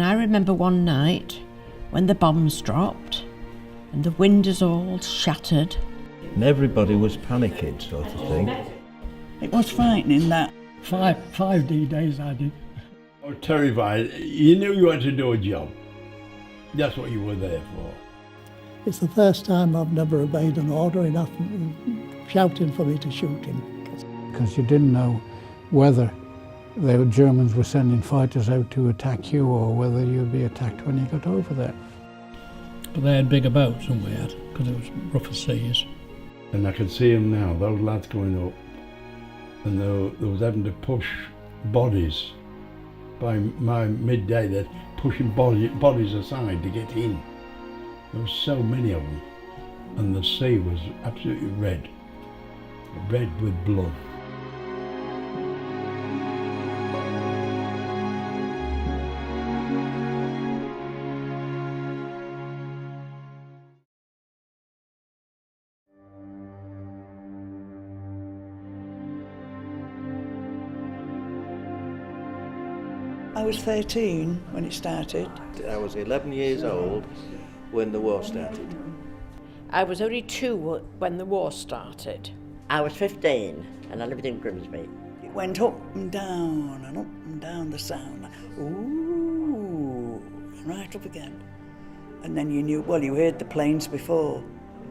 And I remember one night when the bombs dropped and the windows all shattered. And everybody was panicking, sort of thing. It was frightening, that. Five D-days I did. I was terrified. You knew you had to do a job. That's what you were there for. It's the first time I've never obeyed an order enough shouting for me to shoot him. Because you didn't know whether the Germans were sending fighters out to attack you or whether you'd be attacked when you got over there. But they had bigger boats than we had, because it was rougher seas. And I can see them now, those lads going up, and they was having to push bodies. By my midday, they're pushing bodies aside to get in. There were so many of them, and the sea was absolutely red with blood. I was 13 when it started. I was 11 years old when the war started. I was only 2 when the war started. I was 15 and I lived in Grimsby. It went up and down the sound. Ooh, and right up again. And then you knew, well, you heard the planes before.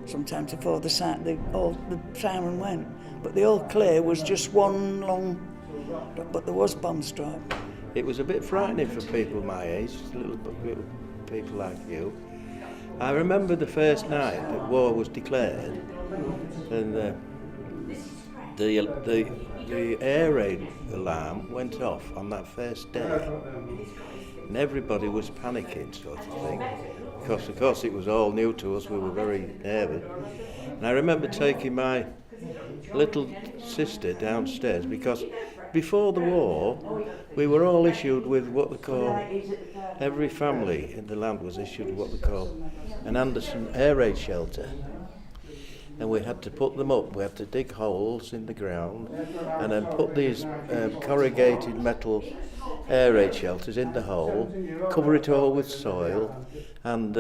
Sometimes before the siren went. But the all clear was just one long, but there was bombs dropped. It was a bit frightening for people my age, little people like you. I remember the first night that war was declared, and the air raid alarm went off on that first day, and everybody was panicking, sort of thing, because of course it was all new to us. We were very nervous, and I remember taking my little sister downstairs because before the war, we were all issued with what they call, every family in the land was issued what they call an Anderson air raid shelter. And we had to put them up, we had to dig holes in the ground and then put these corrugated metal air raid shelters in the hole, cover it all with soil, and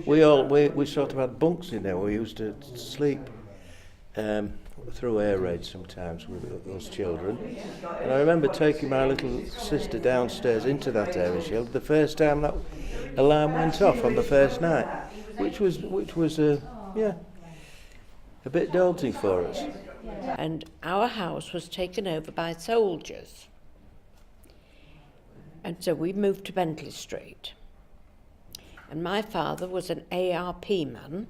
we sort of had bunks in there. We used to sleep through air raids sometimes with those children. And I remember taking my little sister downstairs into that air raid shelter the first time that alarm went off on the first night, which was a bit daunting for us. And our house was taken over by soldiers. And so we moved to Bentley Street. And my father was an ARP man,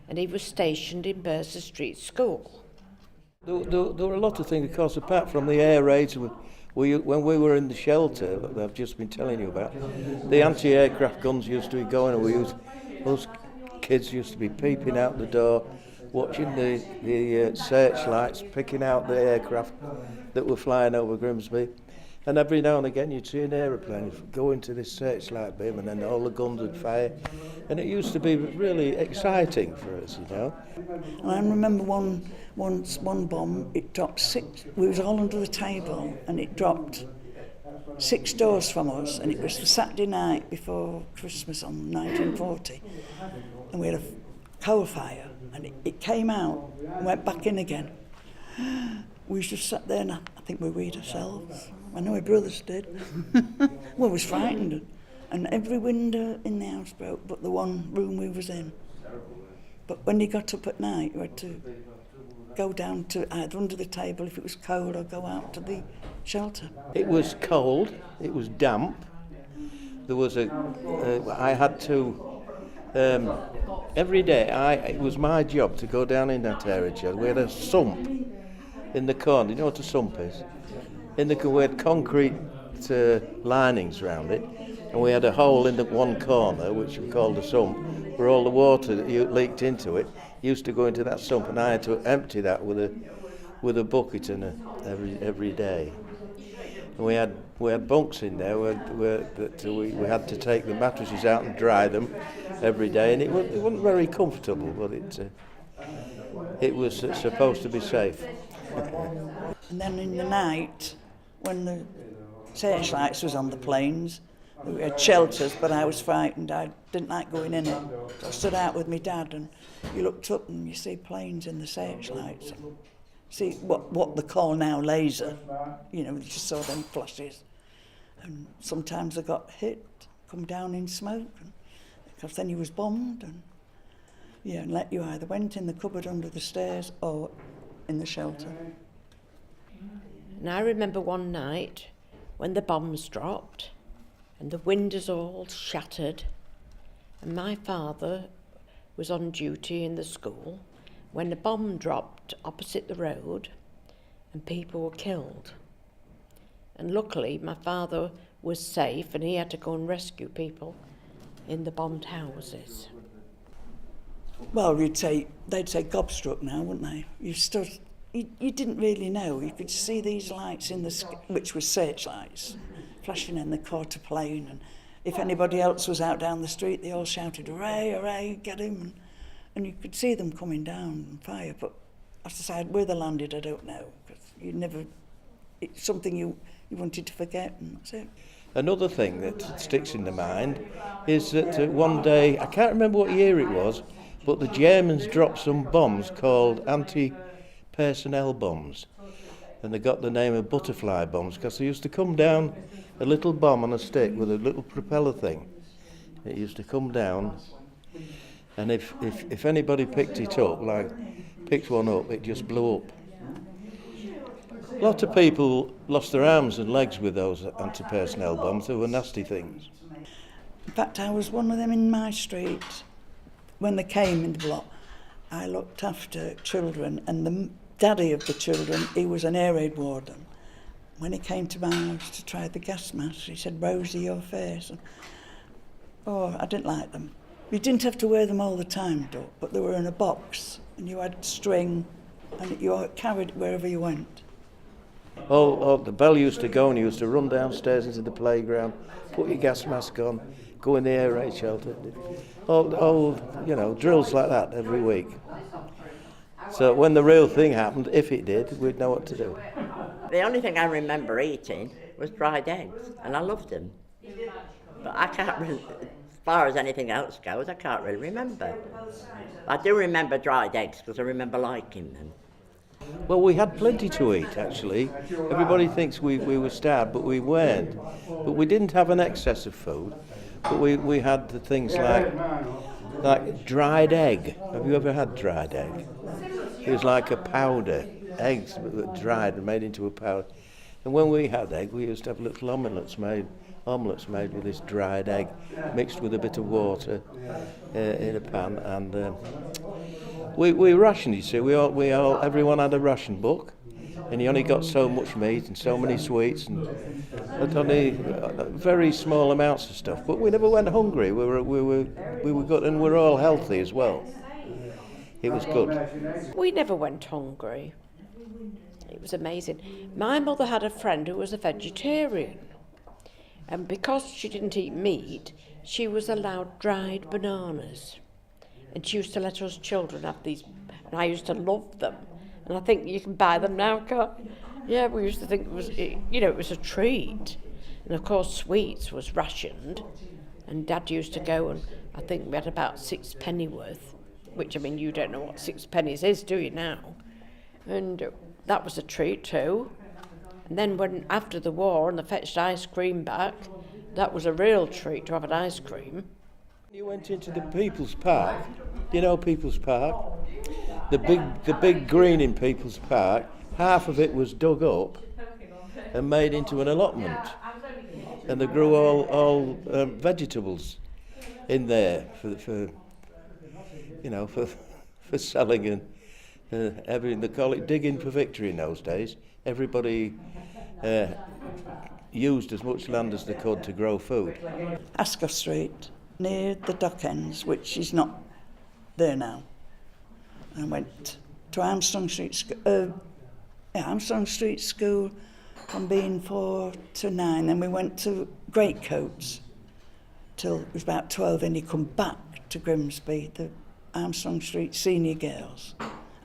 and he was stationed in Bursa Street School. There were a lot of things, of course, apart from the air raids. When we were in the shelter that I've just been telling you about, the anti-aircraft guns used to be going, and those kids used to be peeping out the door, watching the searchlights, picking out the aircraft that were flying over Grimsby. And every now and again you'd see an aeroplane go into this searchlight beam and then all the guns would fire. And it used to be really exciting for us, you know. And I remember one bomb, it dropped 6, we was all under the table, and it dropped 6 doors from us, and it was the Saturday night before Christmas on 1940. And we had a coal fire, and it came out and went back in again. We just sat there, and I think we weed ourselves. I know my brothers did. We was frightened, and every window in the house broke but the one room we was in. But when you got up at night, you had to go down to either under the table if it was cold or go out to the shelter. It was cold, it was damp. There was I had to, every day, it was my job to go down in that area shelter. We had a sump in the corner. You know what a sump is? We had concrete linings around it, and we had a hole in the one corner, which we called a sump, where all the water that leaked into it used to go into that sump, and I had to empty that with a bucket every day. And we had bunks in there where we had to take the mattresses out and dry them every day, and it wasn't very comfortable, but it was supposed to be safe. And then in the night, when the searchlights was on the planes. We had shelters, but I was frightened. I didn't like going in it. So I stood out with my dad, and you looked up and you see planes in the searchlights. And see what they call now laser. You know, you just saw them flashes. And sometimes they got hit, come down in smoke, because then you was bombed, and you either went in the cupboard under the stairs or in the shelter. And I remember one night when the bombs dropped and the windows all shattered, and my father was on duty in the school when the bomb dropped opposite the road and people were killed. And luckily my father was safe and he had to go and rescue people in the bombed houses. Well, they'd say gobstruck now, wouldn't they? You didn't really know. You could see these lights in the sky, which were searchlights, flashing in the quarter plane, and if anybody else was out down the street, they all shouted, "Hooray, hooray, get him!" And you could see them coming down and fire. But as I said, where they landed, I don't know, because it's something you wanted to forget, and that's it. Another thing that sticks in the mind is that one day, I can't remember what year it was, but the Germans dropped some bombs called anti-personnel bombs. And they got the name of butterfly bombs because they used to come down a little bomb on a stick with a little propeller thing. It used to come down, and if anybody picked it up, picked one up, it just blew up. A lot of people lost their arms and legs with those anti-personnel bombs. They were nasty things. In fact, I was one of them in my street. When they came in the block, I looked after children, and the daddy of the children, he was an air raid warden. When he came to my house to try the gas mask, he said, "Rosie, your face." And, I didn't like them. You didn't have to wear them all the time, but they were in a box, and you had string, and you carried it wherever you went. The bell used to go, and you used to run downstairs into the playground, put your gas mask on, go in the air raid shelter. Drills like that every week. So when the real thing happened, if it did, we'd know what to do. The only thing I remember eating was dried eggs, and I loved them. But I can't really, as far as anything else goes, I can't really remember. I do remember dried eggs because I remember liking them. Well, we had plenty to eat, actually. Everybody thinks we were starved, but we weren't. But we didn't have an excess of food. But we had the things like dried egg. Have you ever had dried egg? It was like a powder. Eggs dried and made into a powder. And when we had egg, we used to have little omelets made with this dried egg, mixed with a bit of water in a pan. And we rationed, you see. Everyone had a ration book, and you only got so much meat and so many sweets, and only very small amounts of stuff. But we never went hungry. We were good, and we're all healthy as well. It was good. We never went hungry. It was amazing. My mother had a friend who was a vegetarian, and because she didn't eat meat, she was allowed dried bananas. And she used to let us children have these, and I used to love them. And I think you can buy them now, can't you? Yeah, we used to think it was a treat. And of course, sweets was rationed, and Dad used to go, and I think we had about 6 pennyworth, which, I mean, you don't know what 6 pennies is, do you now? And that was a treat too. And then after the war, and they fetched ice cream back, that was a real treat to have an ice cream. You went into the People's Park. Do you know People's Park? The big green in People's Park, half of it was dug up and made into an allotment. And they grew all vegetables in there for selling and everything. They call it digging for victory in those days. Everybody used as much land as they could to grow food. Ascot Street, near the dock ends, which is not there now. I went to Armstrong Street School from being 4 to 9. Then we went to Greatcoats till it was about 12, and you come back to Grimsby, the Armstrong Street Senior Girls,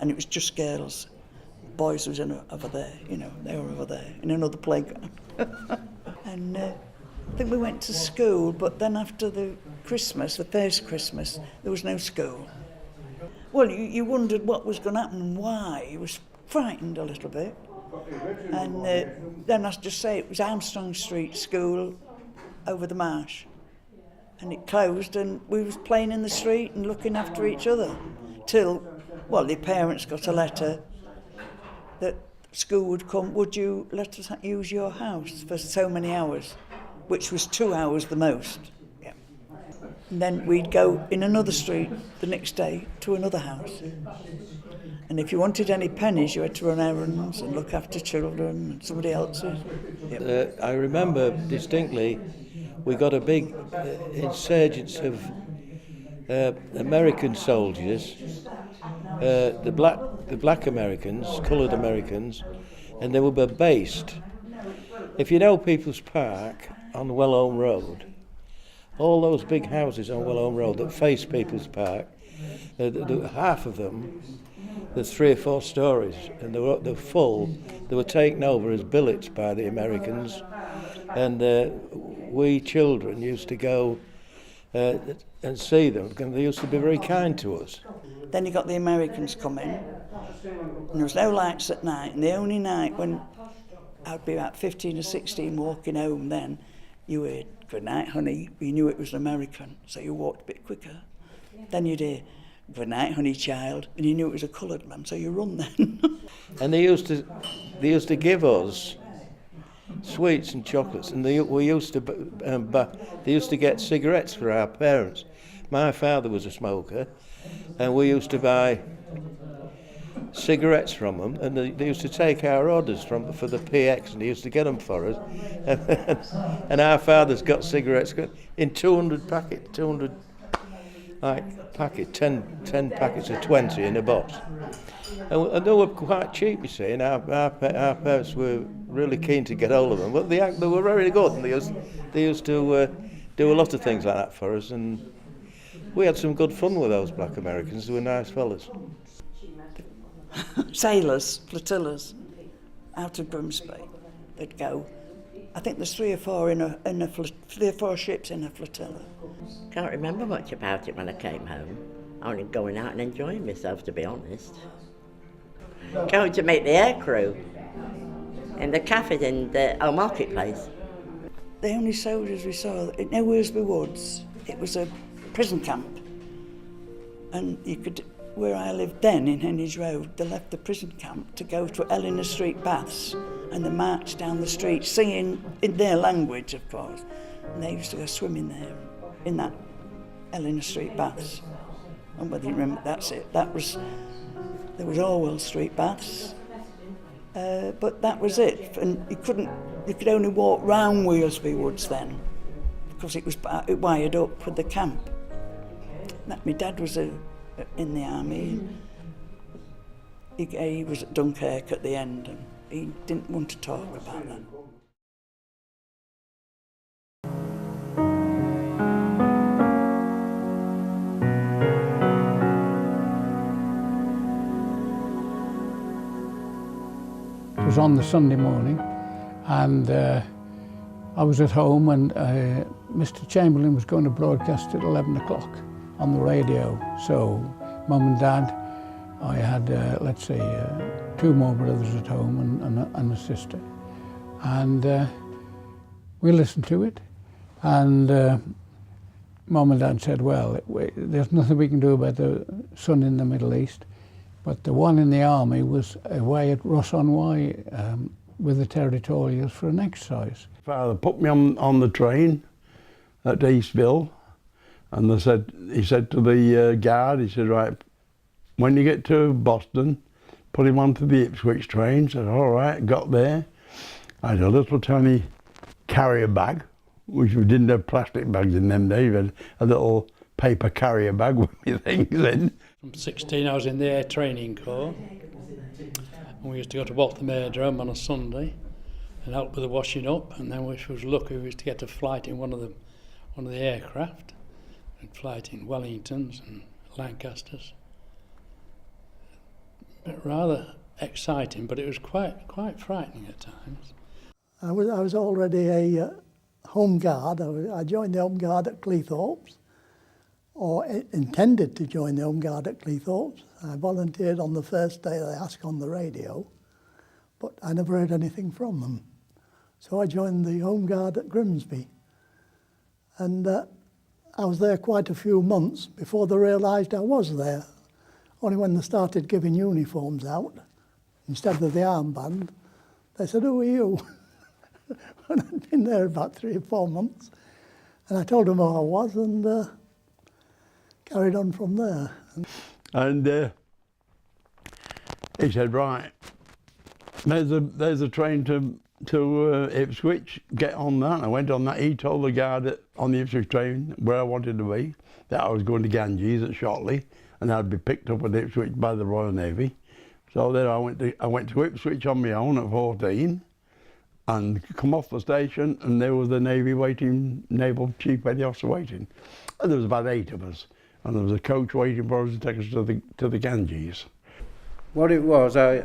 and it was just girls. Boys was over there, they were over there in another playground. And I think we went to school, but then after the Christmas, the first Christmas, there was no school. Well, you wondered what was going to happen and why. You was frightened a little bit. And then I just say it was Armstrong Street School over the marsh. And it closed and we was playing in the street and looking after each other till, well, the parents got a letter that school would come, would you let us use your house for so many hours, which was 2 hours the most. Yeah. And then we'd go in another street the next day to another house. And if you wanted any pennies, you had to run errands and look after children and somebody else's. Yeah. I remember distinctly we got a big insurgence of American soldiers, the black Americans, coloured Americans, and they were based. If you know People's Park on Wellholme Road, all those big houses on Wellholme Road that face People's Park, half of them, there's 3 or 4 stories, and they're full. They were taken over as billets by the Americans, and we children used to go and see them, and they used to be very kind to us. Then you got the Americans coming, and there was no lights at night, and the only night when I'd be about 15 or 16 walking home then, you heard, "Good night, honey." You knew it was an American, so you walked a bit quicker. Then you'd hear, "Good night, honey, child," and you knew it was a coloured man, so you run then. And they used to give us sweets and chocolates, and they used to get cigarettes for our parents. My father was a smoker, and we used to buy cigarettes from them, and they used to take our orders for the PX, and they used to get them for us. And our fathers got cigarettes in 200 packet, 200 packet, 10 packets of 20 in a box. And they were quite cheap, you see, and our parents were really keen to get hold of them. But they were very good, and they used to do a lot of things like that for us, and we had some good fun with those black Americans. They were nice fellas. Sailors, flotillas, out of Grimsby, they'd go. I think there's 3 or 4 3 or 4 ships in a flotilla. Can't remember much about it when I came home. Only going out and enjoying myself, to be honest. Going to meet the air crew in the cafe in the marketplace. The only soldiers we saw in Woolsby Woods, it was a prison camp. And you could, where I lived then in Henry's Road, they left the prison camp to go to Eleanor Street Baths, and they marched down the street singing in their language, of course. And they used to go swimming there in that Eleanor Street Baths. And whether you remember, that's it. There was Orwell Street Baths, but that was it. And you could only walk round Woolsby Woods then, because it wired up with the camp. My dad was in the army. He was at Dunkirk at the end, and he didn't want to talk about that. It was on the Sunday morning, and I was at home, and Mr. Chamberlain was going to broadcast at 11 o'clock on the radio. So Mum and Dad, I had, 2 more brothers at home and a sister. And we listened to it, and Mum and Dad said, well, there's nothing we can do about the sun in the Middle East, but the one in the army was away at Ross-on-Wye with the territorials for an exercise. Father put me on the train at Eastville, and he said to the guard, he said, right, when you get to Boston, put him onto the Ipswich train. I said, all right, got there. I had a little tiny carrier bag, which we didn't have plastic bags in them days. We had a little paper carrier bag with my things in. From 16 I was in the Air Training Corps, and we used to go to Waltham Aerodrome on a Sunday and help with the washing up, and then if we was lucky we used to get a flight in one of the aircraft, and flight in Wellingtons and Lancasters. But rather exciting, but it was quite frightening at times. I was already Home Guard. I joined the Home Guard at Cleethorpes, or intended to join the Home Guard at Cleethorpes. I volunteered on the first day they asked on the radio, but I never heard anything from them. So I joined the Home Guard at Grimsby. And I was there quite a few months before they realised I was there. Only when they started giving uniforms out, instead of the armband, they said, "Who are you?" And I'd been there about 3 or 4 months. And I told them who I was and carried on from there. And he said, "Right, there's a train to Ipswich, get on that." I went on that. He told the guard on the Ipswich train where I wanted to be, that I was going to Ganges at Shotley, and I'd be picked up at Ipswich by the Royal Navy. So then I went to Ipswich on my own at 14, and come off the station, and there was the Navy waiting, Naval Chief Petty Officer waiting. And there was about 8 of us, and there was a coach waiting for us to take us to the Ganges. What it was, I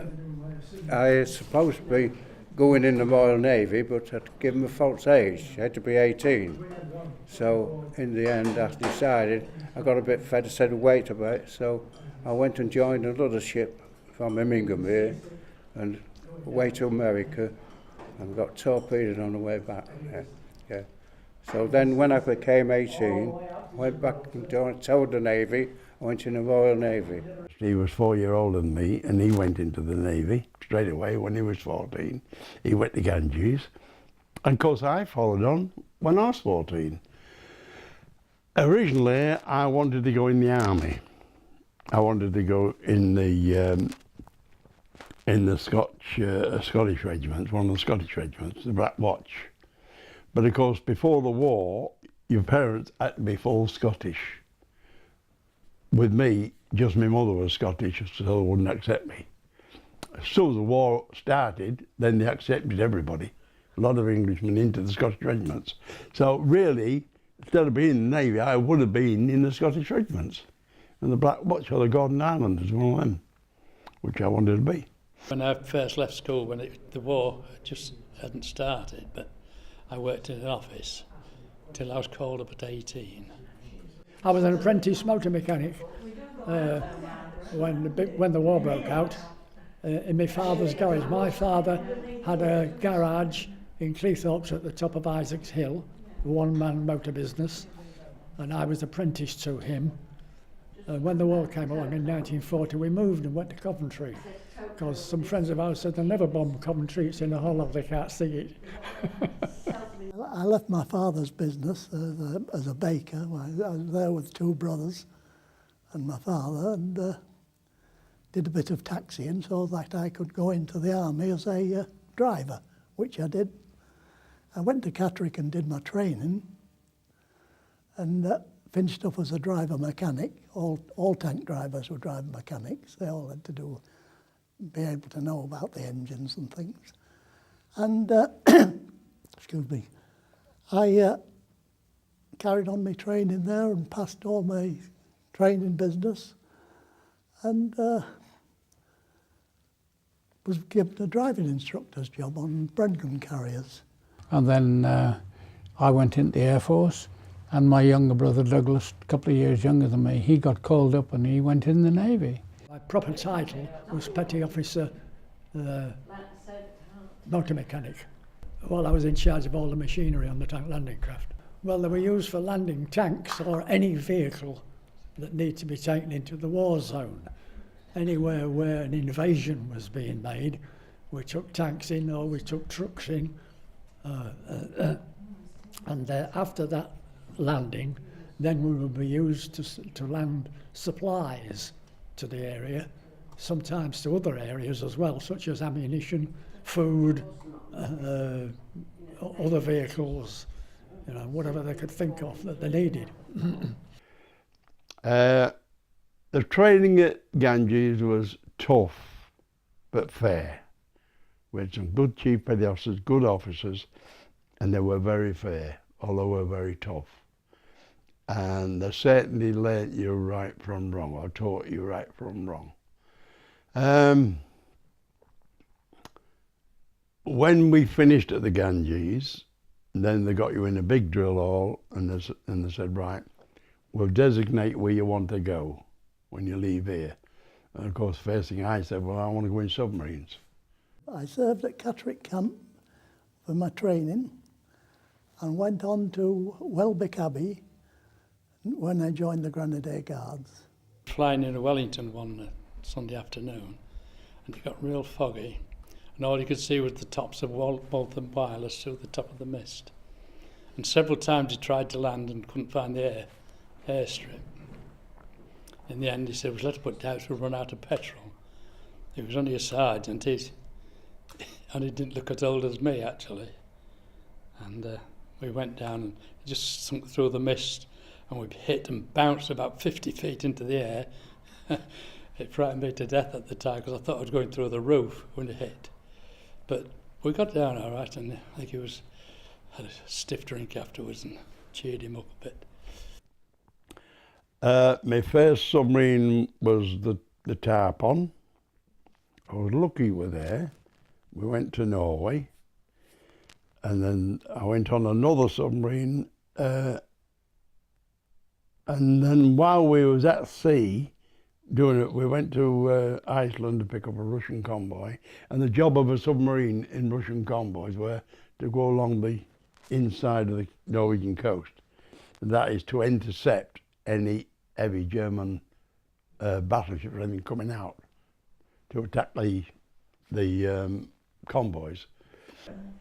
was supposed to be going in the Royal Navy, but I'd given a false age. I had to be 18. So in the end, I decided, I got a bit fed, I said wait a bit, so I went and joined another ship from Immingham here and away to America and got torpedoed on the way back. Yeah. So then when I became 18, I went back and told the Navy, I went in the Royal Navy. He was 4 years older than me, and he went into the Navy straight away when he was 14. He went to Ganges. And of course I followed on when I was 14. Originally I wanted to go in the army. I wanted to go in the Scottish regiments, one of the Scottish regiments, the Black Watch. But of course before the war, your parents had to be full Scottish. With me, just my mother was Scottish, so they wouldn't accept me. As soon as the war started, then they accepted everybody. A lot of Englishmen into the Scottish regiments. So really, instead of being in the Navy, I would have been in the Scottish regiments. And the Black Watch or the Gordon Islanders, one of them, which I wanted to be. When I first left school, when the war just hadn't started, but I worked in an office till I was called up at 18. I was an apprentice motor mechanic when the war broke out in my father's garage. My father had a garage in Cleethorpes at the top of Isaacs Hill, a one-man motor business, and I was apprenticed to him. When the war came along in 1940, we moved and went to Coventry, because some friends of ours said they'll never bomb Coventry, it's in a hollow, they can't see it. I left my father's business as a baker. I was there with 2 brothers and my father, and did a bit of taxiing so that I could go into the army as a driver, which I did. I went to Catterick and did my training, and finished up as a driver mechanic. All tank drivers were driver mechanics. They all had to be able to know about the engines and things. And excuse me, I carried on my training there and passed all my training business, and was given a driving instructor's job on Brenton carriers. And then I went into the Air Force, and my younger brother Douglas, a couple of years younger than me, he got called up and he went in the Navy. My proper title was Petty Officer Motor Mechanic. Well, I was in charge of all the machinery on the tank landing craft. Well, they were used for landing tanks or any vehicle that needed to be taken into the war zone. Anywhere where an invasion was being made, we took tanks in or we took trucks in. And after that landing, then we would be used to land supplies to the area, sometimes to other areas as well, such as ammunition, food, other vehicles, whatever they could think of that they needed. The training at Ganges was tough but fair. We had some good chief petty officers, good officers, and they were very fair, although they were very tough. And they certainly learnt you right from wrong, or taught you right from wrong. When we finished at the Ganges, And then they got you in a big drill hall, and they said, right, we'll designate where you want to go when you leave here. And of course, first thing I said, well, I want to go in submarines. I served at Catterick Camp for my training and went on to Welbeck Abbey when I joined the Grenadier Guards. Flying into Wellington one Sunday afternoon, and it got real foggy, and all you could see was the tops of Waltham Wireless through the top of the mist. And several times he tried to land and couldn't find the airstrip. In the end he said, well, let's put down, we'll run out of petrol. He was on your side, and he didn't look as old as me, actually. And we went down and it just sunk through the mist, and we hit and bounced about 50 feet into the air. It frightened me to death at the time because I thought I was going through the roof when it hit. But we got down all right, and I think he had a stiff drink afterwards and cheered him up a bit. My first submarine was the Tarpon. I was lucky with there. We went to Norway, and then I went on another submarine, and then while we was at sea doing it, we went to Iceland to pick up a Russian convoy, and the job of a submarine in Russian convoys were to go along the inside of the Norwegian coast, and that is to intercept any heavy German battleships or anything coming out to attack the convoys.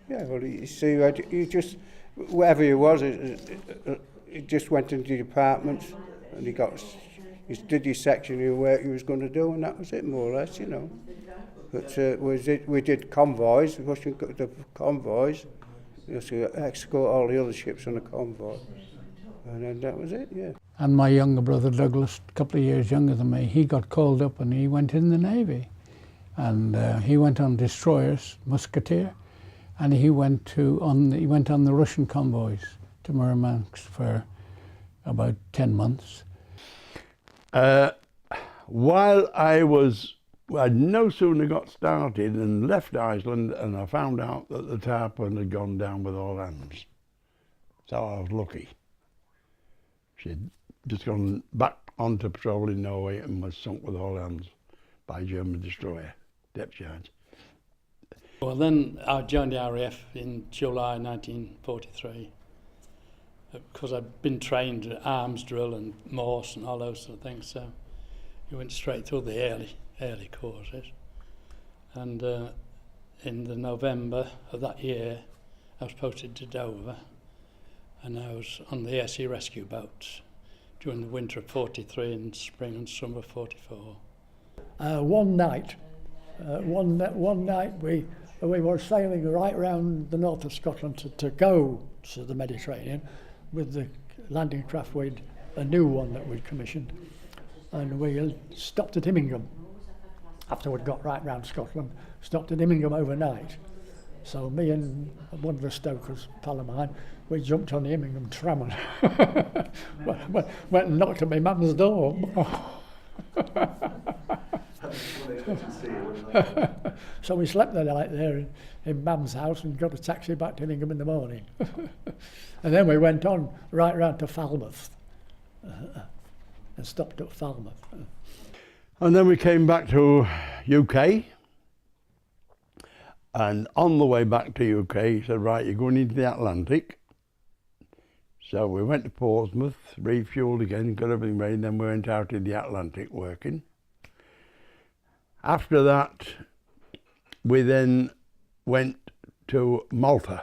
Yeah, well, you see, you just, wherever you was, you just went into the apartments and you did your section of your work you was going to do, and that was it, more or less, you know. But we did convoys, the convoys. We used to escort all the other ships on the convoy, and then that was it, yeah. And my younger brother Douglas, a couple of years younger than me, he got called up and he went in the Navy. And he went on destroyers, Musketeer, and he went on the Russian convoys to Murmansk for about 10 months. While I'd no sooner got started and left Iceland, and I found out that the Tarpon had gone down with all hands. So I was lucky. She'd just gone back onto patrol in Norway and was sunk with all hands by a German destroyer, depth charge. Well, then I joined the RAF in July 1943 because I'd been trained at arms drill and Morse and all those sort of things, so you went straight through the early courses. And in the November of that year, I was posted to Dover, and I was on the SE rescue boats during the winter of 43 and spring and summer of 44. One night we were sailing right around the north of Scotland to go to the Mediterranean with the landing craft, a new one that we'd commissioned, and we stopped at Immingham. After we'd got right round Scotland, stopped at Immingham overnight. So me and one of the stokers, pal of mine, we jumped on the Immingham tram and went and knocked at my mum's door. So we slept the night there in Mum's house and got a taxi back to Immingham in the morning. And then we went on right round to Falmouth and stopped at Falmouth. And then we came back to UK, and on the way back to UK he said, right, you're going into the Atlantic. So we went to Portsmouth, refueled again, got everything ready, and then we went out in the Atlantic working. After that, we then went to Malta,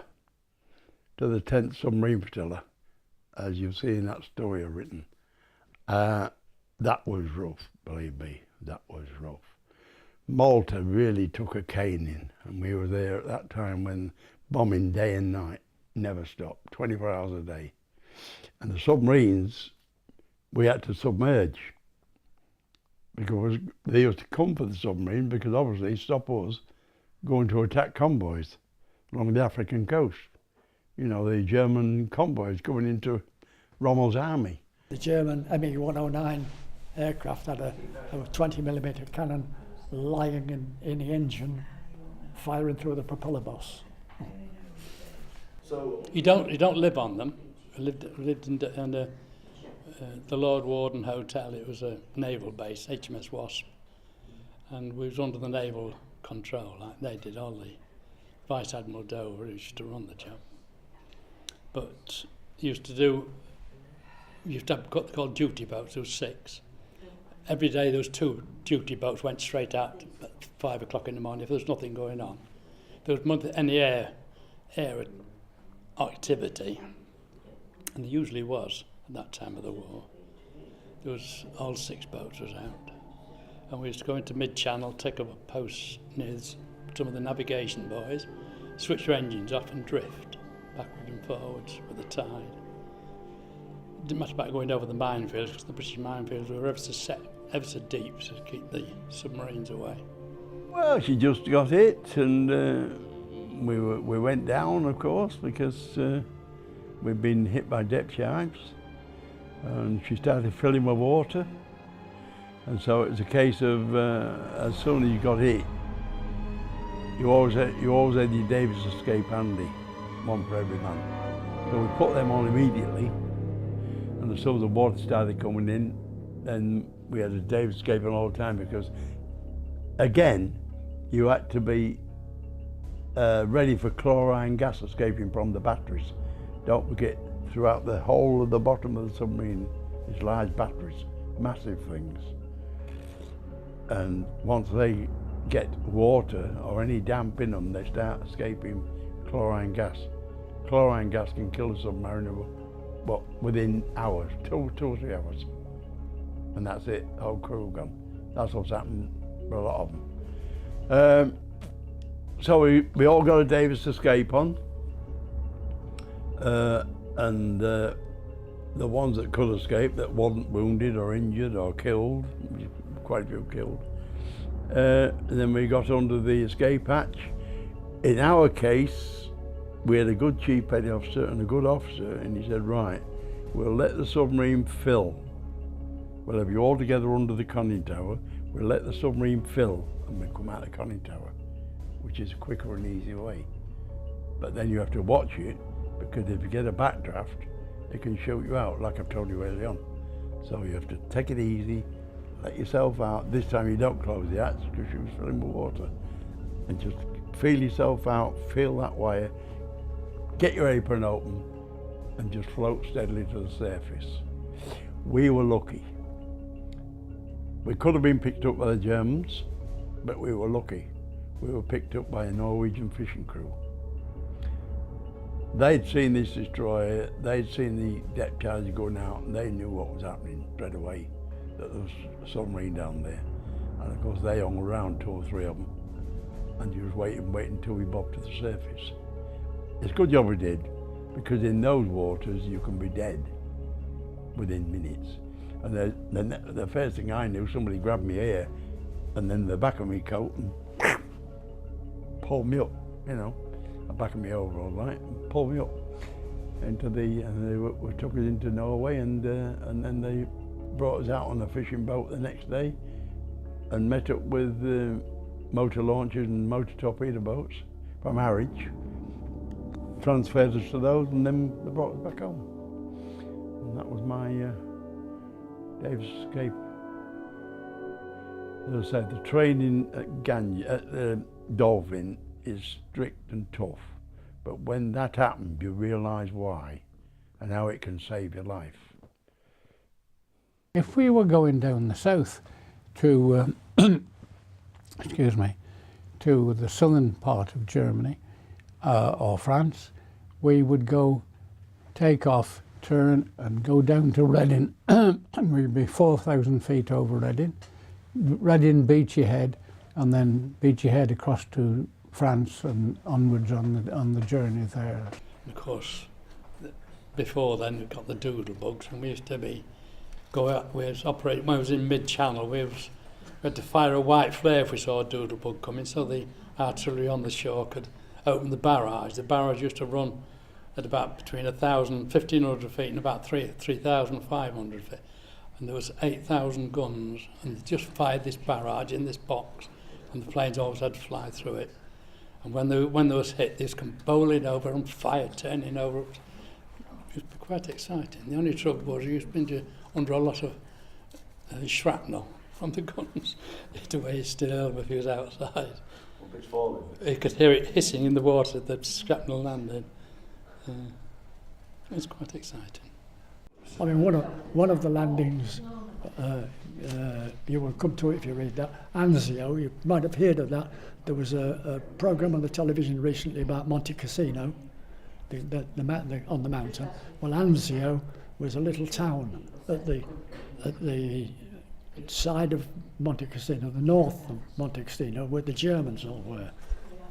to the 10th Submarine Flotilla, as you've seen that story I've written. That was rough, believe me, that was rough. Malta really took a caning, and we were there at that time when bombing day and night never stopped, 24 hours a day. And the submarines, we had to submerge, because they used to come for the submarine because obviously stop us going to attack convoys along the African coast. You know, the German convoys going into Rommel's army. The German Me-109 aircraft had a 20mm cannon lying in the engine, firing through the propeller boss. You don't live on them. I lived in the Lord Warden Hotel. It was a naval base, HMS Wasp, and we was under the naval control. Like they did, all the Vice Admiral Dover who used to run the job. But you used to have what they called duty boats. There was 6. Every day there was 2 duty boats went straight out at 5 o'clock in the morning if there was nothing going on. If there was any air activity, and there usually was at that time of the war, there was all 6 boats was out. And we used to go into mid-channel, take up a post near some of the navigation boys, switch their engines off and drift backwards and forwards with the tide. It didn't matter about going over the minefields, because the British minefields were ever so deep to keep the submarines away. Well, she just got hit, and we went down, of course, because we'd been hit by depth charge, and she started filling with water. And so it was a case of as soon as you got hit, you always had your Davis escape handy, one for every man. So we put them on immediately, and as soon as the water started coming in, then we had a Davis escape on all the time, because again, you had to be ready for chlorine gas escaping from the batteries. Don't forget, throughout the whole of the bottom of the submarine, there's large batteries, massive things. And once they get water or any damp in them, they start escaping chlorine gas. Chlorine gas can kill a submariner, but within hours, 2 or 3 hours. And that's it, the whole crew gone. That's what's happened for a lot of them. So we all got a Davis escape on. And the ones that could escape, that wasn't wounded or injured or killed, quite a few killed. Then we got under the escape hatch. In our case, we had a good chief petty officer and a good officer, and he said, right, we'll let the submarine fill. We'll have you all together under the conning tower, we'll let the submarine fill, and we'll come out of the conning tower, which is a quicker and easier way. But then you have to watch it, because if you get a backdraft, it can shoot you out, like I've told you early on. So you have to take it easy, let yourself out. This time you don't close the hatch because you was filling with water. And just feel yourself out, feel that wire, get your apron open, and just float steadily to the surface. We were lucky. We could have been picked up by the Germans, but we were lucky. We were picked up by a Norwegian fishing crew. They'd seen this destroyer, they'd seen the depth charge going out, and they knew what was happening straight away, that there was a submarine down there. And of course they hung around, 2 or 3 of them, and you was waiting until we bobbed to the surface. It's a good job we did, because in those waters you can be dead within minutes. And the first thing I knew, somebody grabbed me here, and then the back of my coat and pulled me up, you know. The back of my overall, right, and pulled me up into and they took us into Norway, and then they brought us out on a fishing boat the next day, and met up with motor launchers and motor torpedo boats from Harwich, transferred us to those, and then they brought us back home. And that was my Davis escape. As I said, the training at Dolphin is strict and tough, but when that happens, you realise why and how it can save your life. If we were going down the south to, excuse me, to the southern part of Germany or France, we would go, take off, turn and go down to Reading, and we'd be 4,000 feet over Reading, Beachy Head, and then Beachy Head across to France and onwards on the journey there. And of course, before then we got the doodle bugs, and we used to go out. We was operating when I was in mid-channel. We had to fire a white flare if we saw a doodle bug coming, so the artillery on the shore could open the barrage. The barrage used to run at about between 1,500 feet and about 3,500 feet, and there was 8,000 guns, and they just fired this barrage in this box, and the planes always had to fly through it. And when they was hit, they was come bowling over on fire, turning over. It was quite exciting. The only trouble was you'd been under a lot of shrapnel from the guns. It away still if he was outside. You could hear it hissing in the water, the shrapnel landed. It was quite exciting. I mean, one of the landings, you will come to it if you read that, Anzio, you might have heard of that. There was a programme on the television recently about Monte Cassino, on the mountain. Well, Anzio was a little town at the side of Monte Cassino, the north of Monte Cassino, where the Germans all were.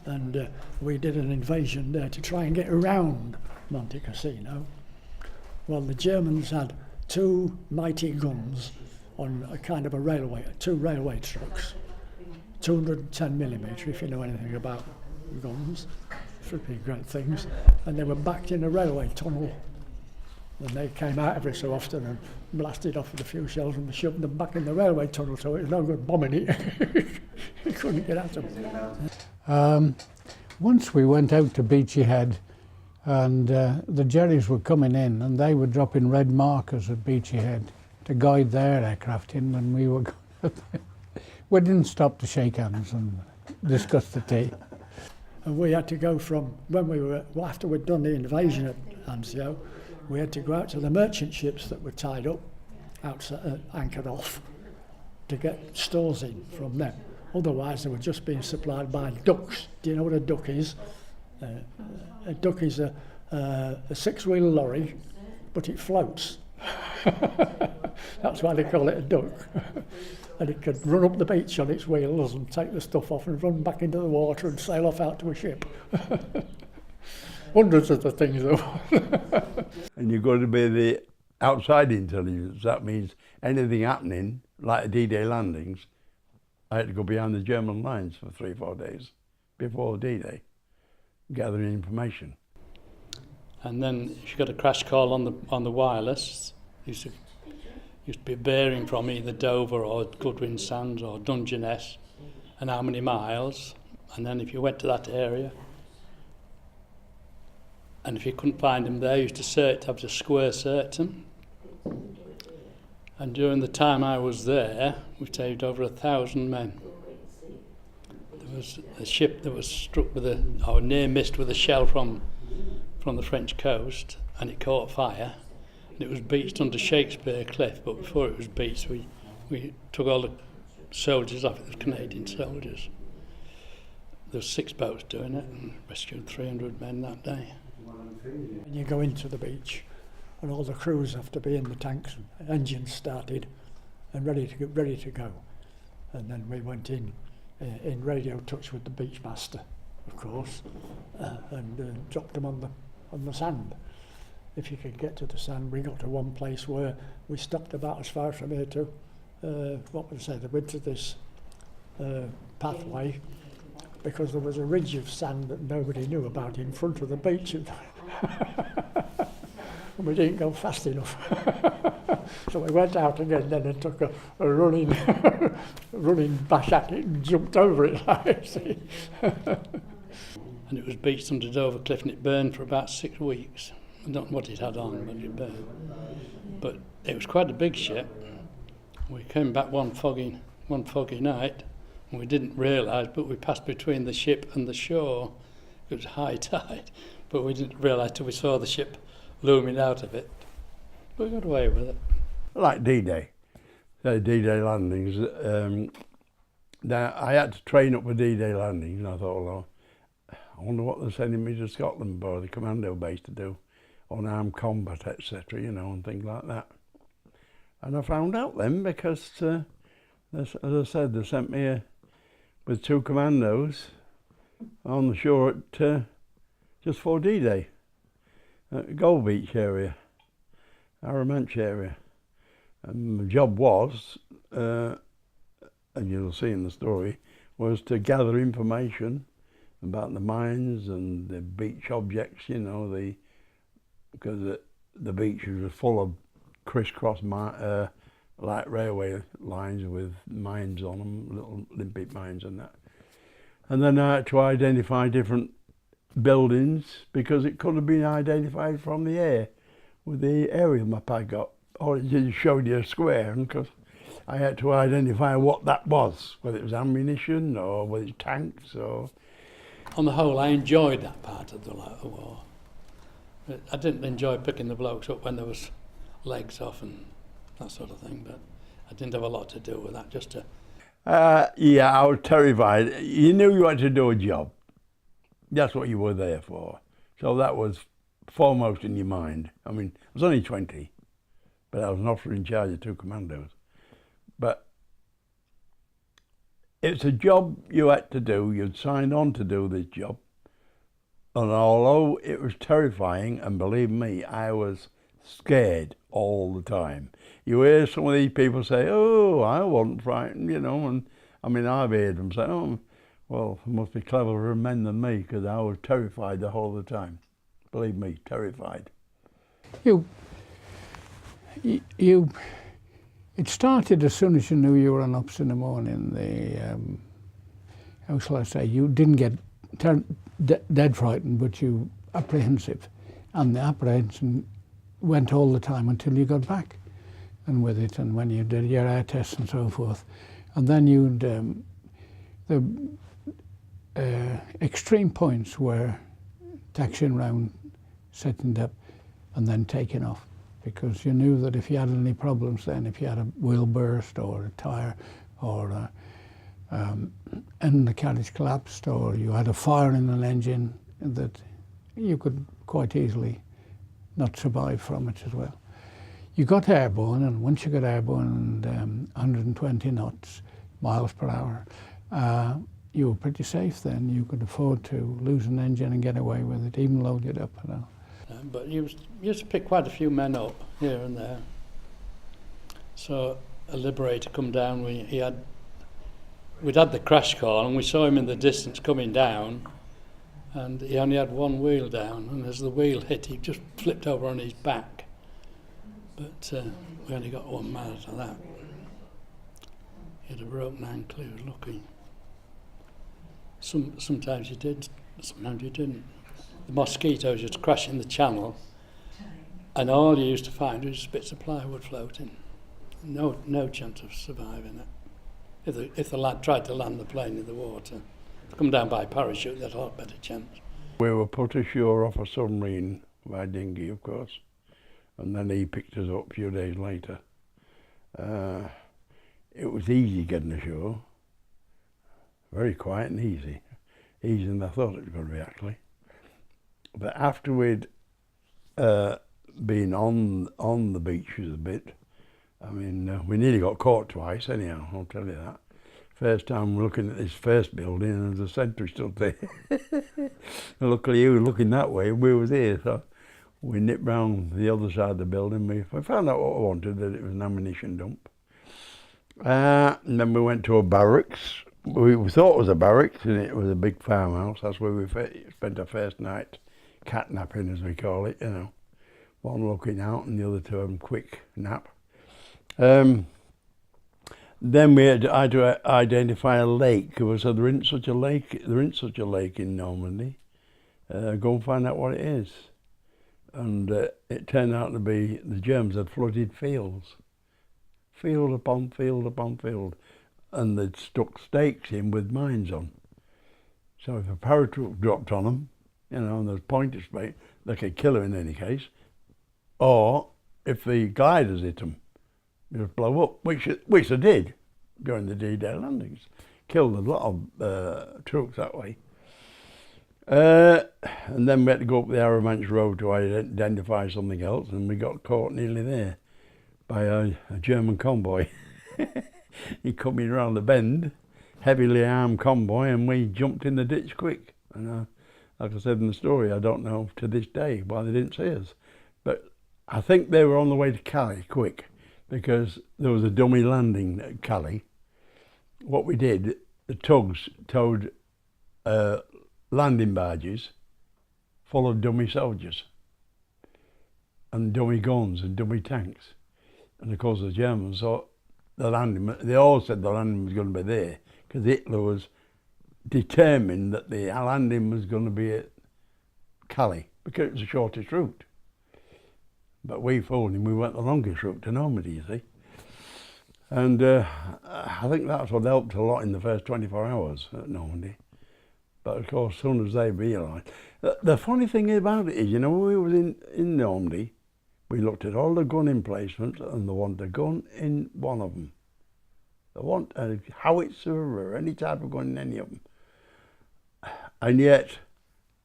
And we did an invasion there to try and get around Monte Cassino. Well, the Germans had two mighty guns on a kind of a railway, two railway trucks, 210mm, if you know anything about guns, flipping great things, and they were backed in a railway tunnel. And they came out every so often and blasted off with a few shells and shoved them back in the railway tunnel, so it was no good bombing it. You couldn't get at them. Once we went out to Beachy Head, and the Jerrys were coming in, and they were dropping red markers at Beachy Head to guide their aircraft in, and we were we didn't stop to shake hands and discuss the tea. And we had to go from, after we'd done the invasion at Anzio, we had to go out to the merchant ships that were tied up, outside, anchored off, to get stores in from them. Otherwise, they were just being supplied by ducks. Do you know what a duck is? A duck is a six-wheel lorry, but it floats. That's why they call it a duck. And it could run up the beach on its wheels and take the stuff off and run back into the water and sail off out to a ship. Hundreds of the things though. And you've got to be the outside intelligence. That means anything happening, like D-Day landings, I had to go behind the German lines for 3-4 days before D-Day, gathering information. And then if you got a crash call on the wireless, used to be bearing from either Dover or Goodwin Sands or Dungeness, and how many miles. And then if you went to that area, and if you couldn't find them there, you used to have to square search them. And during the time I was there, we saved over 1,000 men. There was a ship that was struck or near missed with a shell from the French coast, and it caught fire. And it was beached under Shakespeare Cliff, but before it was beached, we took all the soldiers off. It was Canadian soldiers. There were 6 boats doing it, and rescued 300 men that day. And you go into the beach, and all the crews have to be in the tanks, engines started, and ready to go. And then we went in radio touch with the beach master, of course, and dropped them on the sand. If you could get to the sand, we got to one place where we stopped about as far from here to, what would I say, the width of this pathway, because there was a ridge of sand that nobody knew about in front of the beach. And we didn't go fast enough. So we went out again then and took a running bash at it and jumped over it, like, see. And it was beached under Dover Cliff, and it burned for about 6 weeks. I don't know what it had on, but it burned. But it was quite a big ship. We came back one foggy night, and we didn't realise, but we passed between the ship and the shore. It was high tide, but we didn't realise till we saw the ship looming out of it. But we got away with it. Like D-Day, D-Day landings. Now I had to train up for D-Day landings, and I thought, well, I wonder what they're sending me to Scotland or the commando base to do, unarmed combat, etc., you know, and things like that. And I found out then because, as I said, they sent me with 2 commandos on the shore at just for D-Day, at Gold Beach area, Arromanch area. And the job was, and you'll see in the story, was to gather information about the mines and the beach objects, you know, because the beach was full of crisscross light railway lines with mines on them, little Olympic mines and that. And then I had to identify different buildings because it could have been identified from the air with the aerial map I got. Or it just showed you a square, and because I had to identify what that was, whether it was ammunition or whether it's tanks or... On the whole, I enjoyed that part of the war. But I didn't enjoy picking the blokes up when there was legs off and that sort of thing, but I didn't have a lot to do with that, just to... yeah, I was terrified. You knew you had to do a job. That's what you were there for. So that was foremost in your mind. I mean, I was only 20, but I was an officer in charge of 2 commandos. But it's a job you had to do. You'd signed on to do this job. And although it was terrifying, and believe me, I was scared all the time. You hear some of these people say, oh, I wasn't frightened, you know, and I mean, I've heard them say, oh, well, there must be cleverer men than me, because I was terrified the whole of the time. Believe me, terrified. It started as soon as you knew you were on ups in the morning. How shall I say, you didn't get dead frightened, but you apprehensive. And the apprehension went all the time until you got back and with it, and when you did your air tests and so forth. And then you'd, the extreme points were taxiing round, setting up, and then taking off. Because you knew that if you had any problems then, if you had a wheel burst or a tyre or end of the carriage collapsed or you had a fire in an engine, that you could quite easily not survive from it as well. You got airborne, and once you got airborne and 120 knots, miles per hour, you were pretty safe then. You could afford to lose an engine and get away with it, even load it up. You know. But you used to pick quite a few men up here and there. So a Liberator come down, we'd had the crash call, and we saw him in the distance coming down, and he only had one wheel down, and as the wheel hit, he just flipped over on his back. But we only got one man out of that. He had a broken ankle, he was lucky. Sometimes you did, sometimes you didn't. The mosquitoes used to crash in the channel, and all you used to find was just bits of plywood floating. No chance of surviving it. If the lad tried to land the plane in the water, come down by parachute, they'd have a lot better chance. We were put ashore off a submarine by dinghy, of course, and then he picked us up a few days later. It was easy getting ashore, very quiet and easy. Easier than I thought it was going to be, actually. But after we'd been on the beaches a bit, I mean, we nearly got caught twice anyhow, I'll tell you that. First time we're looking at this first building and there's a sentry stood there. Luckily he was looking that way and we was here, so we nipped round the other side of the building. We found out what we wanted, that it was an ammunition dump. And then we went to a barracks. We thought it was a barracks, and it was a big farmhouse. That's where we spent our first night catnapping, as we call it, you know. One looking out and the other two having a quick nap. Then we had to identify a lake. We said, there isn't such a lake in Normandy. Go and find out what it is. And it turned out to be the Germans had flooded fields. Field upon field upon field. And they'd stuck stakes in with mines on. So if a paratroop dropped on them, you know, and there's pointers made, they could kill them in any case. Or if the gliders hit them, it would blow up, which they did during the D-Day landings. Killed a lot of troops that way. And then we had to go up the Arromanch Road to identify something else, and we got caught nearly there by a German convoy. He coming around the bend, heavily armed convoy, and we jumped in the ditch quick. And like I said in the story, I don't know to this day why they didn't see us. But I think they were on the way to Calais quick, because there was a dummy landing at Calais. What we did, the tugs towed landing barges full of dummy soldiers and dummy guns and dummy tanks. And of course the Germans thought the landing, they all said the landing was going to be there, because Hitler was determined that the landing was going to be at Calais because it was the shortest route. But we fooled him, we went the longest route to Normandy, you see. And I think that's what helped a lot in the first 24 hours at Normandy. But of course, as soon as they realised... The funny thing about it is, you know, when we was in Normandy, we looked at all the gun emplacements and they wanted a gun in one of them. They want a howitzer or any type of gun in any of them. And yet,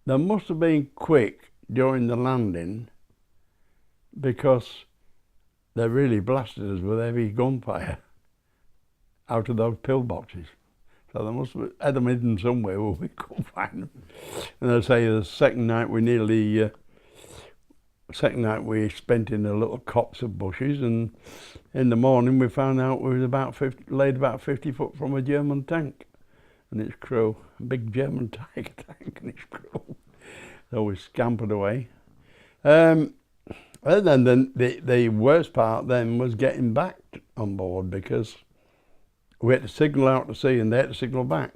they must have been quick during the landing because they really blasted us with heavy gunfire out of those pillboxes. So they must have had them hidden somewhere where we couldn't find them. And I say the second night we spent in a little copse of bushes, and in the morning we found out we was laid about 50 foot from a German tank and its crew, a big German Tiger tank and its crew. So we scampered away. And then the worst part then was getting back on board because we had to signal out to sea and they had to signal back.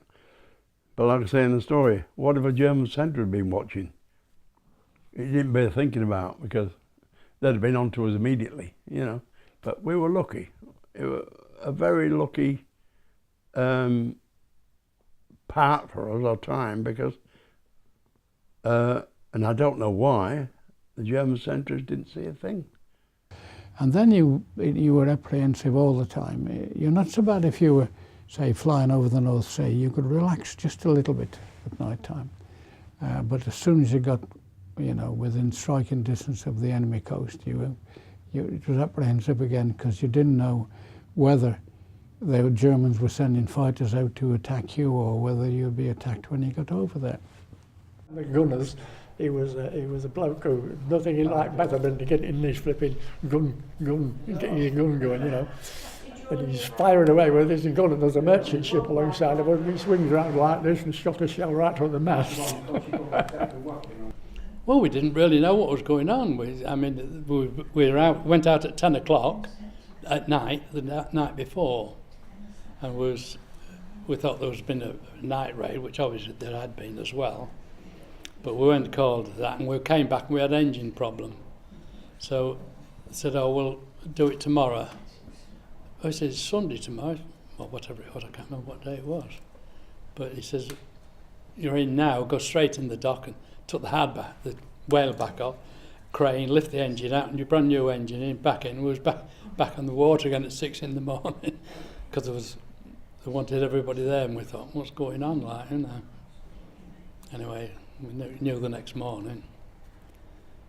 But like I say in the story, what if a German centre had been watching? It didn't bear thinking about because they'd have been on to us immediately, you know. But we were lucky. It was a very lucky part for us, our time, because, and I don't know why, the German centres didn't see a thing. And then you were apprehensive all the time. You're not so bad if you were, say, flying over the North Sea. You could relax just a little bit at night time. But as soon as you got, you know, within striking distance of the enemy coast, it was apprehensive again because you didn't know whether the Germans were sending fighters out to attack you or whether you'd be attacked when you got over there. The gunners, he was a bloke who nothing he liked better than to get in this flipping gun, getting your gun going, you know. And he's firing away with his gun, and there's a merchant ship alongside of him, and he swings around like this and shot a shell right on the mast. Well, we didn't really know what was going on. We went out at 10 o'clock at night, the night before, and we thought there was been a night raid, which obviously there had been as well. But we weren't called that, and we came back and we had an engine problem. So I said, oh, we'll do it tomorrow. I said, it's Sunday tomorrow, or whatever it was, I can't remember what day it was. But he says, you're in now, go straight in the dock, and took the whale back off, crane, lift the engine out, and your brand new engine in, back in. We was back on the water again at 6 in the morning, because they wanted everybody there, and we thought, what's going on, like, you know. Anyway, we knew the next morning.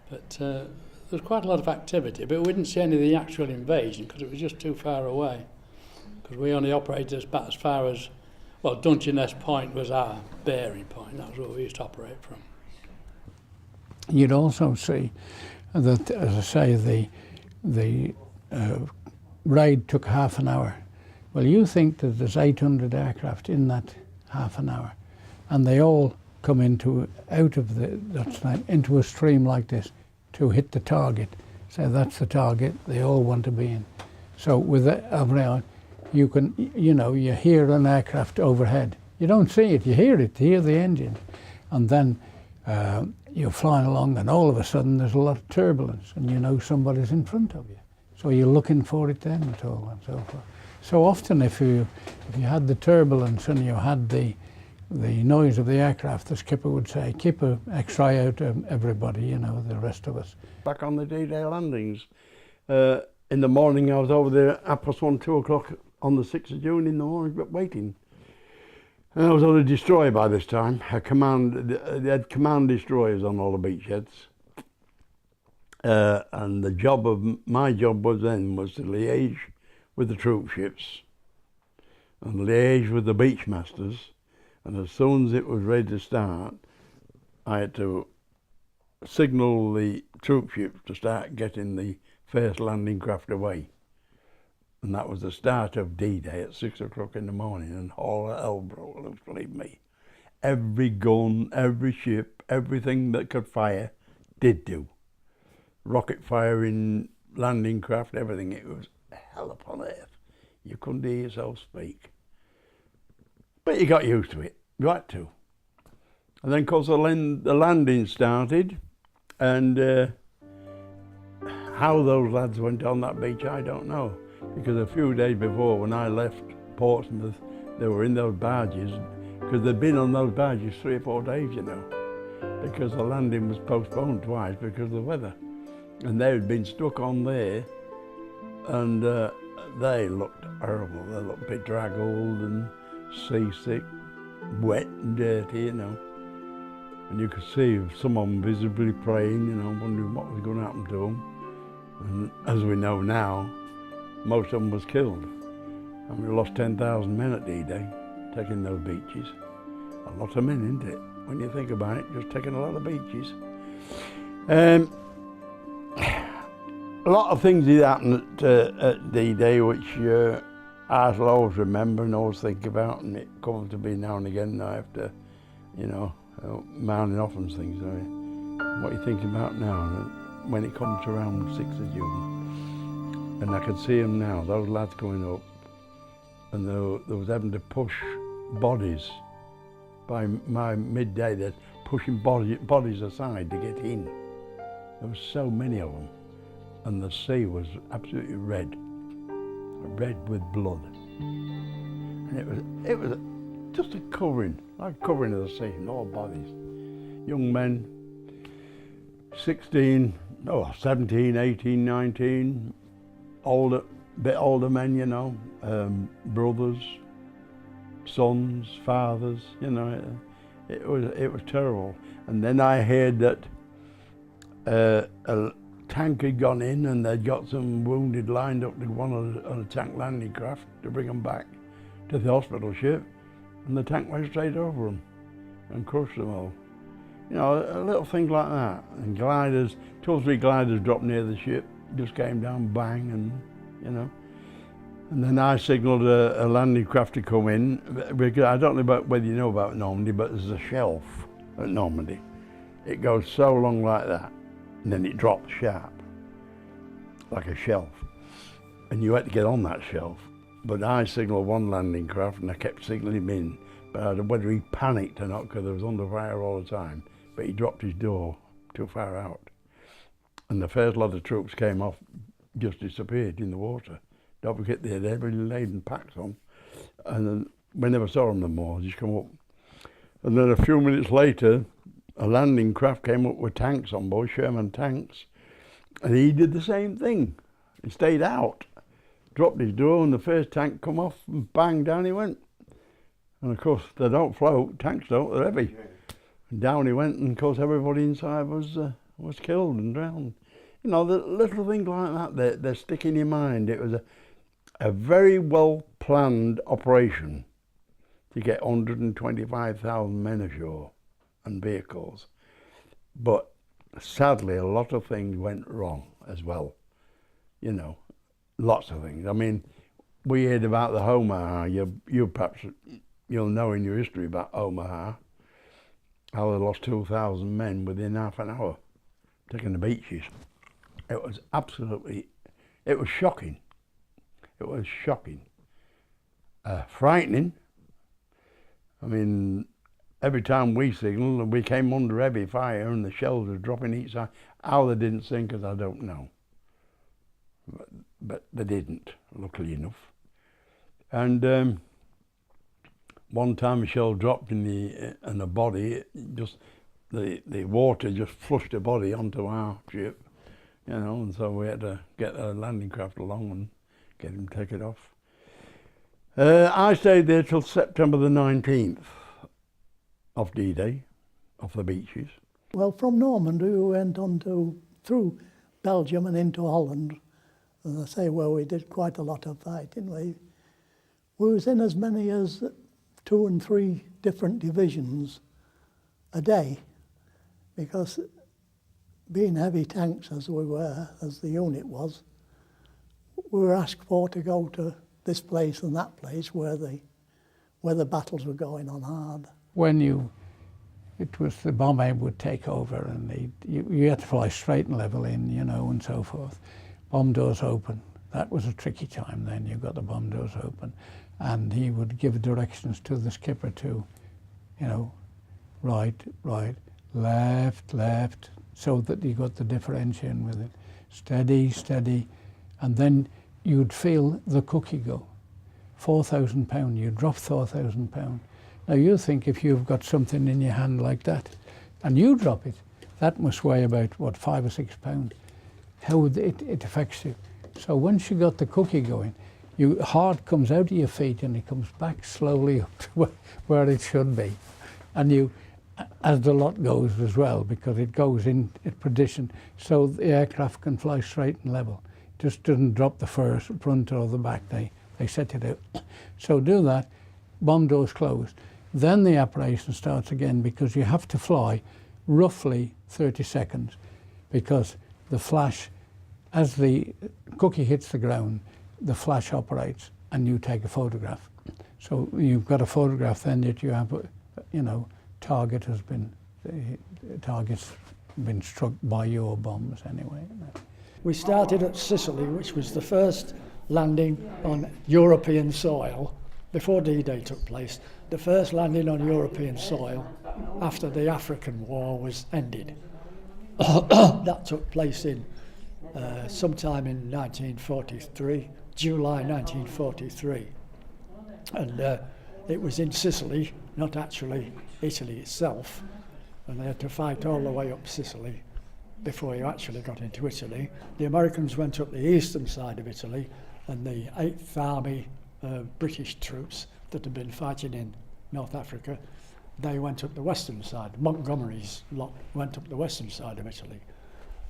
But there was quite a lot of activity, but we didn't see any of the actual invasion because it was just too far away. Because we only operated as far as, well, Dungeness Point was our bearing point. That was where we used to operate from. You'd also see that, as I say, the raid took half an hour. Well, you think that there's 800 aircraft in that half an hour, and they all come into a stream like this to hit the target. So that's the target they all want to be in. So with every hour, you can, you know, you hear an aircraft overhead. You don't see it, you hear it, you hear the engine, and then you're flying along, and all of a sudden there's a lot of turbulence, and you know somebody's in front of you. So you're looking for it then, and so on and so forth. So often, if you had the turbulence and you had the noise of the aircraft, the skipper would say, keep an X-ray out of everybody, you know, the rest of us. Back on the D-Day landings, in the morning I was over there at 1:30, 2 o'clock on the 6th of June in the morning, but waiting. And I was on a destroyer by this time. They had command destroyers on all the beachheads. And my job was to liaise with the troop ships and liaise with the beach masters. And as soon as it was ready to start, I had to signal the troop ships to start getting the first landing craft away. And that was the start of D-Day at 6 o'clock in the morning, and all hell broke loose, believe me. Every gun, every ship, everything that could fire did do. Rocket firing, landing craft, everything. It was hell upon earth. You couldn't hear yourself speak. But you got used to it. You had to. And then, of course, the landing started, and how those lads went on that beach, I don't know. Because a few days before, when I left Portsmouth, they were in those barges, because they'd been on those barges 3 or 4 days, you know, because the landing was postponed twice because of the weather. And they had been stuck on there, and they looked horrible. They looked bedraggled and seasick, wet and dirty, you know. And you could see someone visibly praying, you know, wondering what was going to happen to them. And as we know now, most of them was killed. And we lost 10,000 men at D-Day, taking those beaches. A lot of men, isn't it? When you think about it, just taking a lot of beaches. A lot of things did happen at D-Day, which I shall always remember and always think about, and it comes to be now and again I have to, you know, mounting off and things. What are you thinking about now when it comes around 6th of June? And I can see them now, those lads going up, and they was having to push bodies. By my midday, they're pushing bodies aside to get in. There was so many of them, and the sea was absolutely red with blood. And it was just a covering, like a covering of the sea, and all bodies. Young men, 17, 18, 19, bit older men, you know, brothers, sons, fathers, you know, it was terrible. And then I heard that a tank had gone in and they'd got some wounded lined up to go on a tank landing craft to bring them back to the hospital ship, and the tank went straight over them and crushed them all. You know, a little thing like that. And gliders, 2 or 3 gliders dropped near the ship, just came down, bang, and you know. And then I signalled a landing craft to come in, because I don't know whether you know about Normandy, but there's a shelf at Normandy. It goes so long like that, and then it drops sharp, like a shelf. And you had to get on that shelf. But I signalled one landing craft, and I kept signalling him in, but I don't know whether he panicked or not, because there was under fire all the time. But he dropped his door too far out. And the first lot of troops came off, just disappeared in the water. Don't forget they had heavily laden packs on, and then we never saw them no more, just come up. And then a few minutes later, a landing craft came up with tanks on board, Sherman tanks, and he did the same thing. He stayed out, dropped his door, and the first tank come off, and bang, down he went. And of course, they don't float, tanks don't, they're heavy. And down he went, and of course everybody inside was killed and drowned. You know, the little things like that, they stick in your mind. It was a very well-planned operation to get 125,000 men ashore and vehicles. But sadly, a lot of things went wrong as well. You know, lots of things. I mean, we heard about the Omaha. You perhaps, you'll know in your history about Omaha, how they lost 2,000 men within half an hour, taking the beaches. It was absolutely, it was shocking. It was shocking. Frightening. I mean, every time we signalled, we came under heavy fire and the shells were dropping each side. How they didn't sink us, I don't know. But they didn't, luckily enough. And one time a shell dropped in the body, the water just flushed the body onto our ship, you know, and so we had to get a landing craft along and get him taken off. I stayed there till September the 19th of D-Day, off the beaches. Well, from Normandy we went on through Belgium and into Holland. As I say, well, we did quite a lot of fighting. We was in as many as 2 and 3 different divisions a day, because being heavy tanks as we were, as the unit was, we were asked for to go to this place and that place where the battles were going on hard. When it was the bomb aim would take over, and you had to fly straight and level in, you know, and so forth. Bomb doors open. That was a tricky time then. You got the bomb doors open, and he would give directions to the skipper to you know, right, left, so that you got the differentiation with it. Steady, and then you'd feel the cookie go. 4,000 pound, you drop 4,000 pound. Now you think if you've got something in your hand like that, and you drop it, that must weigh about, what, 5 or 6 pound. How it affects you. So once you got the cookie going, your heart comes out of your feet and it comes back slowly up to where it should be. And you, as the lot goes as well, because it goes in position, so the aircraft can fly straight and level. It just doesn't drop the front or the back, they set it out. So do that, bomb doors closed. Then the operation starts again, because you have to fly roughly 30 seconds, because the flash, as the cookie hits the ground, the flash operates and you take a photograph. So you've got a photograph then that you have, you know, target's been struck by your bombs anyway. We started at Sicily, which was the first landing on European soil before D-Day took place, the first landing on European soil after the African War was ended. That took place in sometime in 1943, July 1943. And it was in Sicily, not actually Italy itself. And they had to fight all the way up Sicily before you actually got into Italy. The Americans went up the eastern side of Italy, and the 8th Army British troops that had been fighting in North Africa, they went up the western side. Montgomery's lot went up the western side of Italy.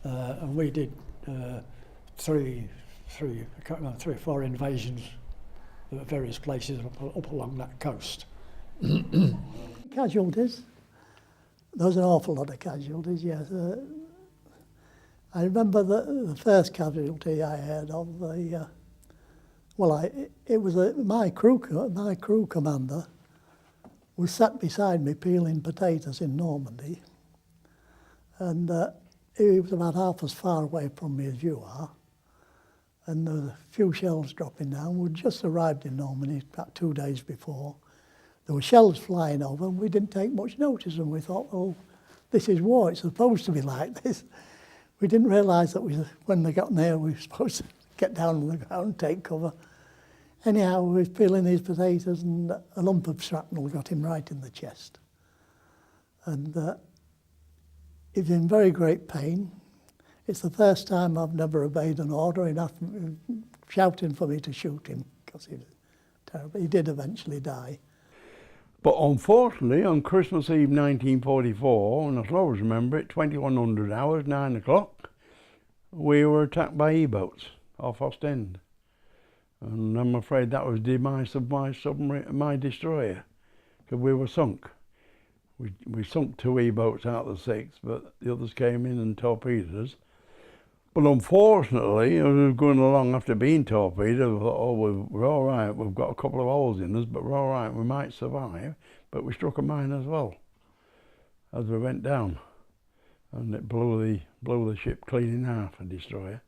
And we did three or four invasions at various places up along that coast. Casualties. There was an awful lot of casualties, yes. I remember the first casualty I heard of. It was my crew commander was sat beside me peeling potatoes in Normandy, and he was about half as far away from me as you are, and there was a few shells dropping down. We'd just arrived in Normandy about 2 days before. There were shells flying over, and we didn't take much notice, and we thought, oh, this is war, it's supposed to be like this. We didn't realise that when they got near, we were supposed to get down on the ground and take cover. Anyhow, we were peeling these potatoes, and a lump of shrapnel got him right in the chest. And he was in very great pain. It's the first time I've never obeyed an order, enough shouting for me to shoot him, because he was terrible. He did eventually die. But unfortunately, on Christmas Eve 1944, and I always remember it, 2100 hours, 9 o'clock, we were attacked by E-boats off Ostend. And I'm afraid that was the demise of my submarine, my destroyer, because we were sunk. We sunk 2 E-boats out of the 6, but the others came in and torpedoed us. But unfortunately, as we were going along after being torpedoed, we thought, oh, we're all right, we've got a couple of holes in us, but we're all right, we might survive. But we struck a mine as well as we went down, and it blew the ship clean in half, a destroyer.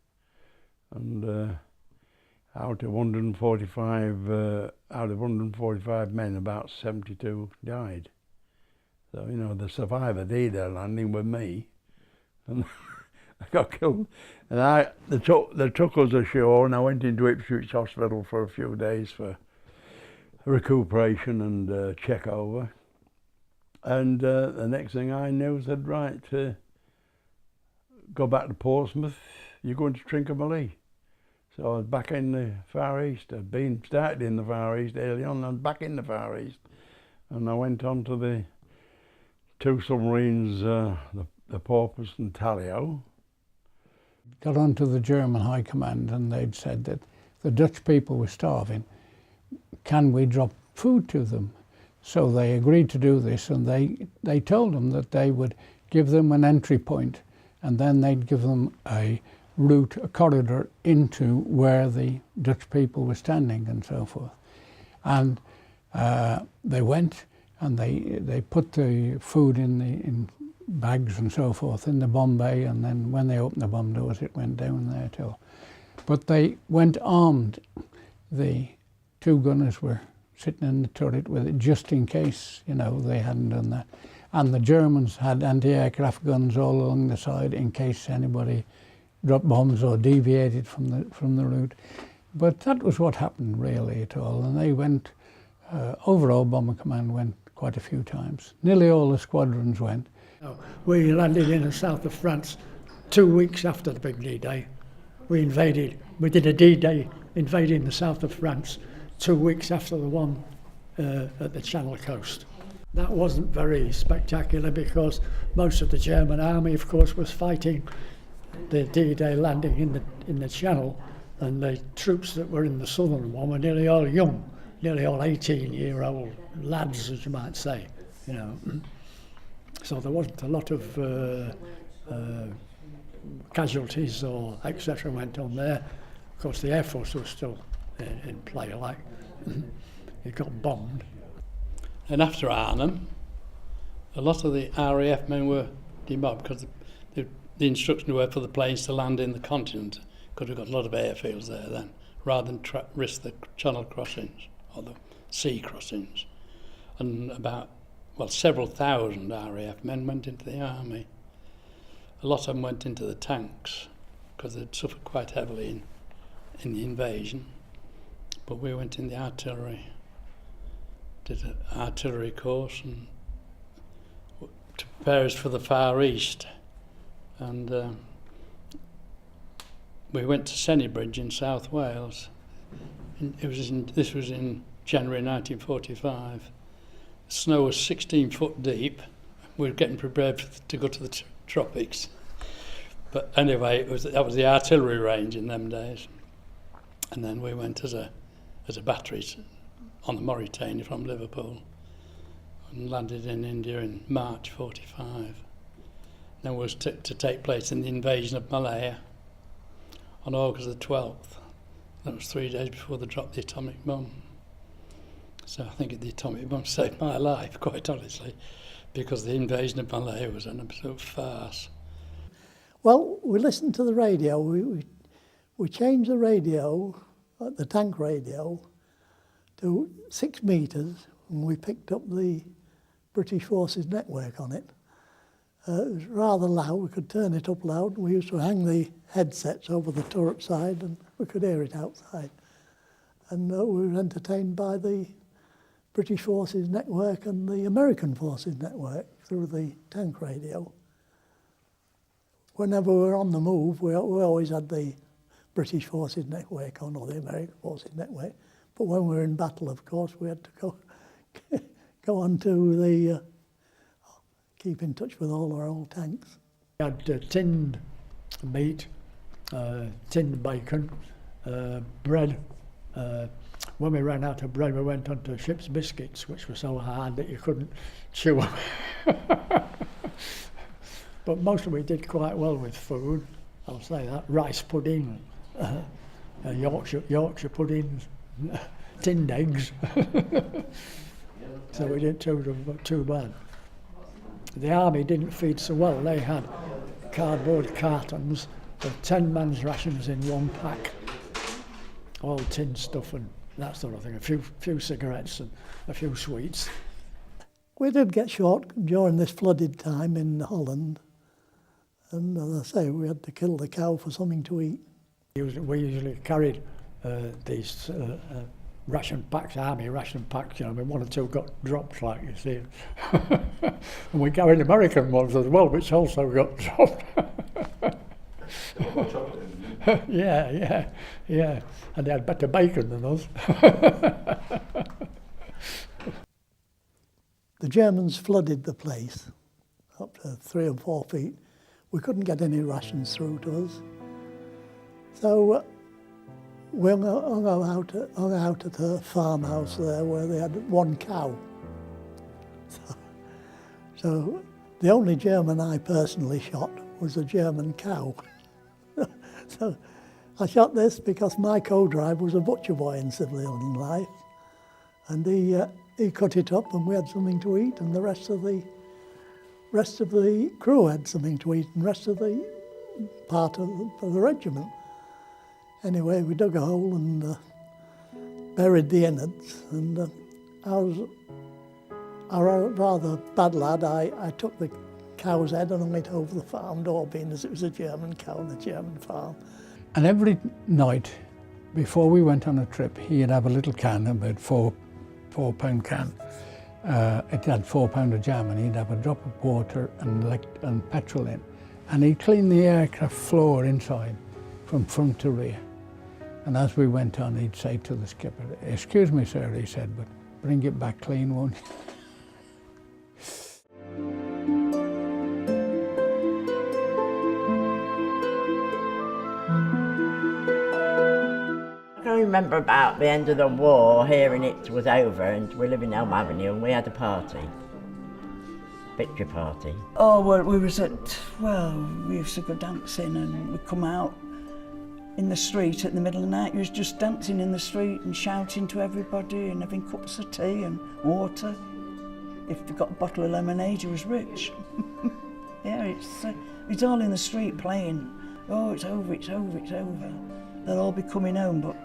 And out of 145 men, about 72 died. So, you know, the survivor D-Day landing with me, and I got killed. And they took us ashore, and I went into Ipswich Hospital for a few days for recuperation and check over. And the next thing I knew said, right, go back to Portsmouth, you're going to Trincomalee. So I was back in the Far East. I'd started in the Far East early on, and back in the Far East. And I went on to the 2 submarines, the Porpoise and Tallio. Got onto the German High Command, and they'd said that the Dutch people were starving. Can we drop food to them? So they agreed to do this, and they told them that they would give them an entry point, and then they'd give them a route, a corridor into where the Dutch people were standing and so forth. And they went, and they put the food in bags and so forth in the bomb bay, and then when they opened the bomb doors, it went down there too. But they went armed. The 2 gunners were sitting in the turret with it just in case, you know, they hadn't done that. And the Germans had anti-aircraft guns all along the side in case anybody dropped bombs or deviated from the route. But that was what happened really at all. And they went, overall Bomber Command went quite a few times. Nearly all the squadrons went. We landed in the south of France 2 weeks after the big D-Day. We did a D-Day invading the south of France 2 weeks after the one at the Channel coast. That wasn't very spectacular because most of the German army, of course, was fighting the D-Day landing in the Channel, and the troops that were in the southern one were nearly all young, nearly all 18-year-old lads, as you might say, you know. So there wasn't a lot of casualties or etc. went on there. Of course, the Air Force was still in play, like it got bombed. And after Arnhem, a lot of the RAF men were demobbed because the instruction were for the planes to land in the continent, because we've got a lot of airfields there then, rather than risk the Channel crossings or the sea crossings. And several thousand RAF men went into the army. A lot of them went into the tanks because they'd suffered quite heavily in the invasion. But we went in the artillery, did an artillery course and to prepare us for the Far East. And we went to Sennybridge in South Wales. This was in January 1945. The snow was 16 foot deep. We were getting prepared to go to the tropics. But anyway, that was the artillery range in them days. And then we went as a battery on the Mauritania from Liverpool and landed in India in March 45. Then was to take place in the invasion of Malaya on August the 12th. That was 3 days before they dropped the atomic bomb. So I think the atomic bomb saved my life, quite honestly, because the invasion of Malaya was an absolute farce. Well, we listened to the radio. We changed the radio, the tank radio, to 6 metres, and we picked up the British Forces network on it. It was rather loud. We could turn it up loud. We used to hang the headsets over the turret side, and we could hear it outside. And we were entertained by the British Forces network and the American Forces network through the tank radio. Whenever we were on the move, we always had the British Forces network on, or the American Forces network. But when we were in battle, of course, we had to go on to the keep in touch with all our old tanks. We had tinned meat, tinned bacon, bread. When we ran out of bread, we went on to ship's biscuits, which were so hard that you couldn't chew them. But mostly we did quite well with food, I'll say that. Rice pudding, Yorkshire puddings, tinned eggs. So we didn't do too bad. The army didn't feed so well. They had cardboard cartons of 10 man's rations in one pack, all tinned stuff and that sort of thing, a few cigarettes and a few sweets. We did get short during this flooded time in Holland, and as I say, we had to kill the cow for something to eat. We usually carried these ration packs, army ration packs, you know, I mean, 1 or 2 got dropped, like you see. And we carried American ones as well, which also got dropped. Yeah. And they had better bacon than us. The Germans flooded the place up to 3 and 4 feet. We couldn't get any rations through to us. So we hung out at a farmhouse there where they had 1 cow. So the only German I personally shot was a German cow. So I shot this because my co-driver was a butcher boy in civilian life, and he cut it up and we had something to eat, and the rest of the crew had something to eat, and the rest of the part of the regiment. Anyway, we dug a hole and buried the innards, and I was a rather bad lad. I took the cow's head and hung it over the farm door, being as it was a German cow on a German farm. And every night, before we went on a trip, he'd have a little can, about four-pound can. It had 4 pound of jam, and he'd have a drop of water and petrol in. And he'd clean the aircraft floor inside, from front to rear. And as we went on, he'd say to the skipper, "Excuse me, sir," he said, "but bring it back clean, won't you?" I remember about the end of the war, hearing it was over, and we live in Elm Avenue, and we had a party. Victory party. Oh, well, we was we used to go dancing, and we'd come out in the street at the middle of the night. You was just dancing in the street and shouting to everybody and having cups of tea and water. If they got a bottle of lemonade, you was rich. Yeah, it's all in the street playing. Oh, it's over, it's over, it's over. They'll all be coming home, but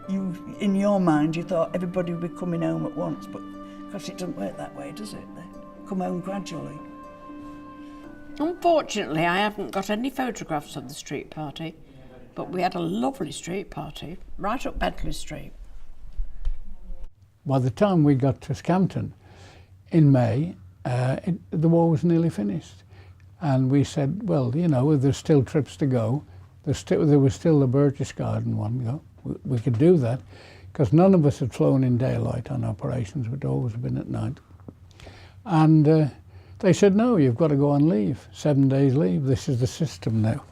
you, in your mind, you thought everybody would be coming home at once, but because it doesn't work that way, does it? They come home gradually. Unfortunately, I haven't got any photographs of the street party, but we had a lovely street party right up Bentley Street. By the time we got to Scampton in May, the war was nearly finished. And we said, well, you know, there's still trips to go. There was still the Burgess Garden one. You know, we could do that, because none of us had flown in daylight on operations. We'd always been at night. And they said, no, you've got to go on leave, 7 days leave. This is the system now.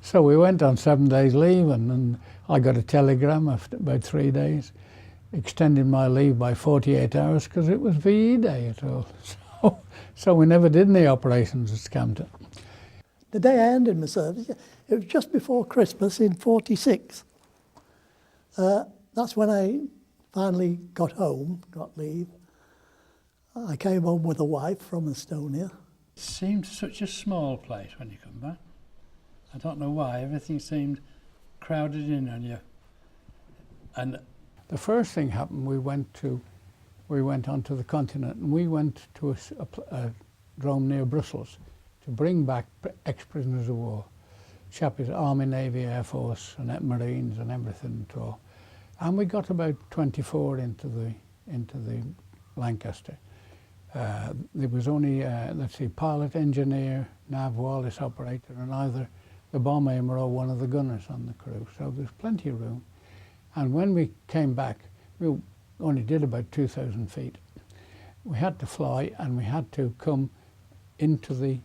So we went on 7 days leave, and I got a telegram after about 3 days extending my leave by 48 hours because it was VE day at all. So we never did any operations at Scampton. The day I ended my service, it was just before Christmas in '46. That's when I finally got home, got leave. I came home with a wife from Estonia. It seemed such a small place when you come back. I don't know why, everything seemed crowded in on you. And the first thing happened, we went onto the continent, and we went to a drome near Brussels to bring back ex-prisoners of war. Chappies, Army, Navy, Air Force, and Marines and everything at all. And we got about 24 into the Lancaster. There was only, pilot, engineer, nav, wireless operator, and either the bomb aimer or one of the gunners on the crew. So there's plenty of room. And when we came back, we only did about 2,000 feet. We had to fly, and we had to come into the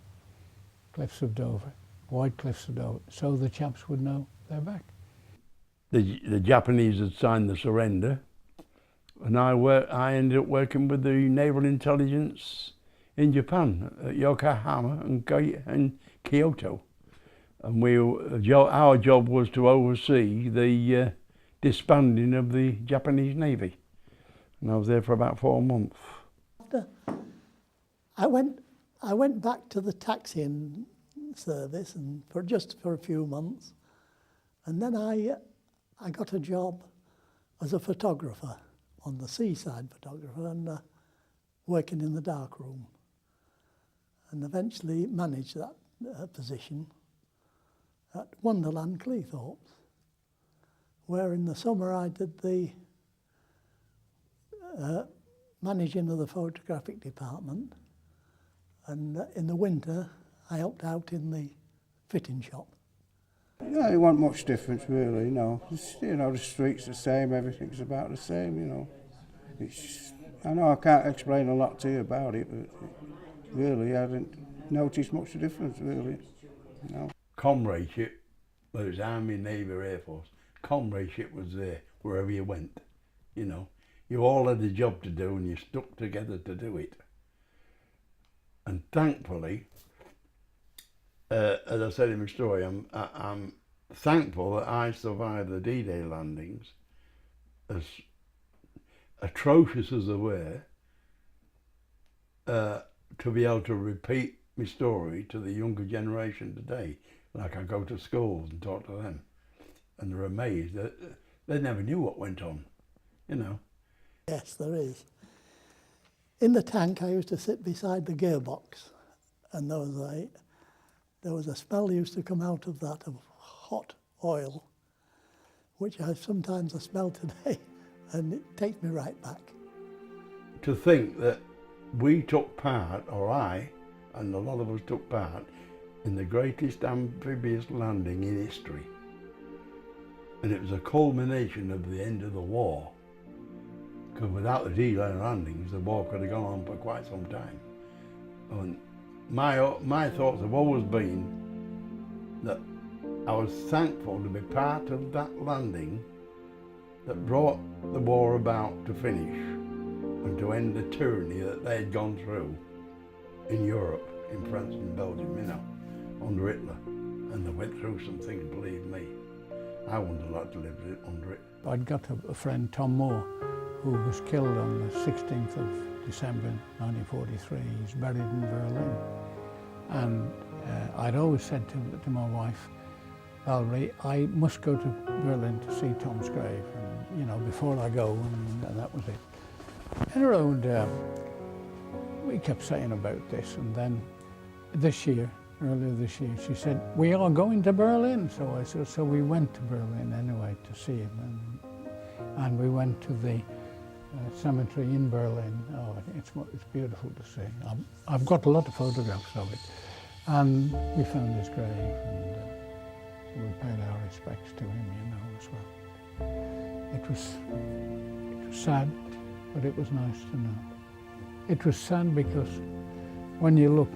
Cliffs of Dover, White Cliffs of Dover, so the chaps would know they're back. The Japanese had signed the surrender, and I ended up working with the Naval Intelligence in Japan, at Yokohama and Kyoto. And our job was to oversee the disbanding of the Japanese Navy. And I was there for about 4 months. I went back to the taxiing service and just for a few months, and then I got a job as a photographer, on the seaside photographer, and working in the darkroom, and eventually managed that position at Wonderland Cleethorpes, where in the summer I did the managing of the photographic department, and in the winter I helped out in the fitting shop. Yeah, it wasn't much difference really, you know. The street's the same, everything's about the same, you know. I know I can't explain a lot to you about it, but really I didn't notice much difference really, you know. Comradeship, whether it's Army, Navy or Air Force, comradeship was there wherever you went, you know. You all had a job to do and you stuck together to do it. And thankfully, as I said in my story, I'm thankful that I survived the D-Day landings, as atrocious as they were, to be able to repeat my story to the younger generation today. Like I go to schools and talk to them, and they're amazed that they never knew what went on, you know. Yes, there is. In the tank, I used to sit beside the gearbox, and there was a smell used to come out of that of hot oil, which I sometimes smell today, and it takes me right back. To think that we took part, or I, and a lot of us took part, in the greatest amphibious landing in history. And it was a culmination of the end of the war. Because without the D-line landings, the war could have gone on for quite some time. And my thoughts have always been that I was thankful to be part of that landing that brought the war about to finish and to end the tyranny that they had gone through in Europe, in France and Belgium, you know, under Hitler. And they went through some things, believe me. I wouldn't have liked to live under it. I'd got a friend, Tom Moore, who was killed on the 16th of December 1943. He's buried in Berlin. And I'd always said to my wife, Valerie, I must go to Berlin to see Tom's grave, and, you know, before I go, and that was it. And around, we kept saying about this, and then earlier this year, she said, we are going to Berlin. So I said, so we went to Berlin anyway to see him, and we went to the cemetery in Berlin. Oh, it's beautiful to see. I've got a lot of photographs of it, and we found his grave, and we paid our respects to him, you know, as well. It was sad, but it was nice to know. It was sad because when you look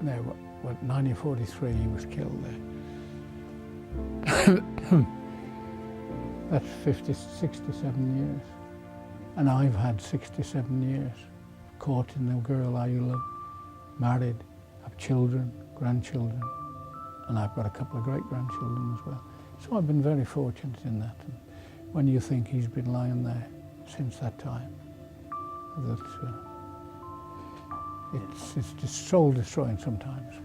there, 1943 he was killed there. That's 67 years. And I've had 67 years, courting the girl I love, married, have children, grandchildren, and I've got a couple of great-grandchildren as well. So I've been very fortunate in that. And when you think he's been lying there since that time, that it's just soul-destroying sometimes.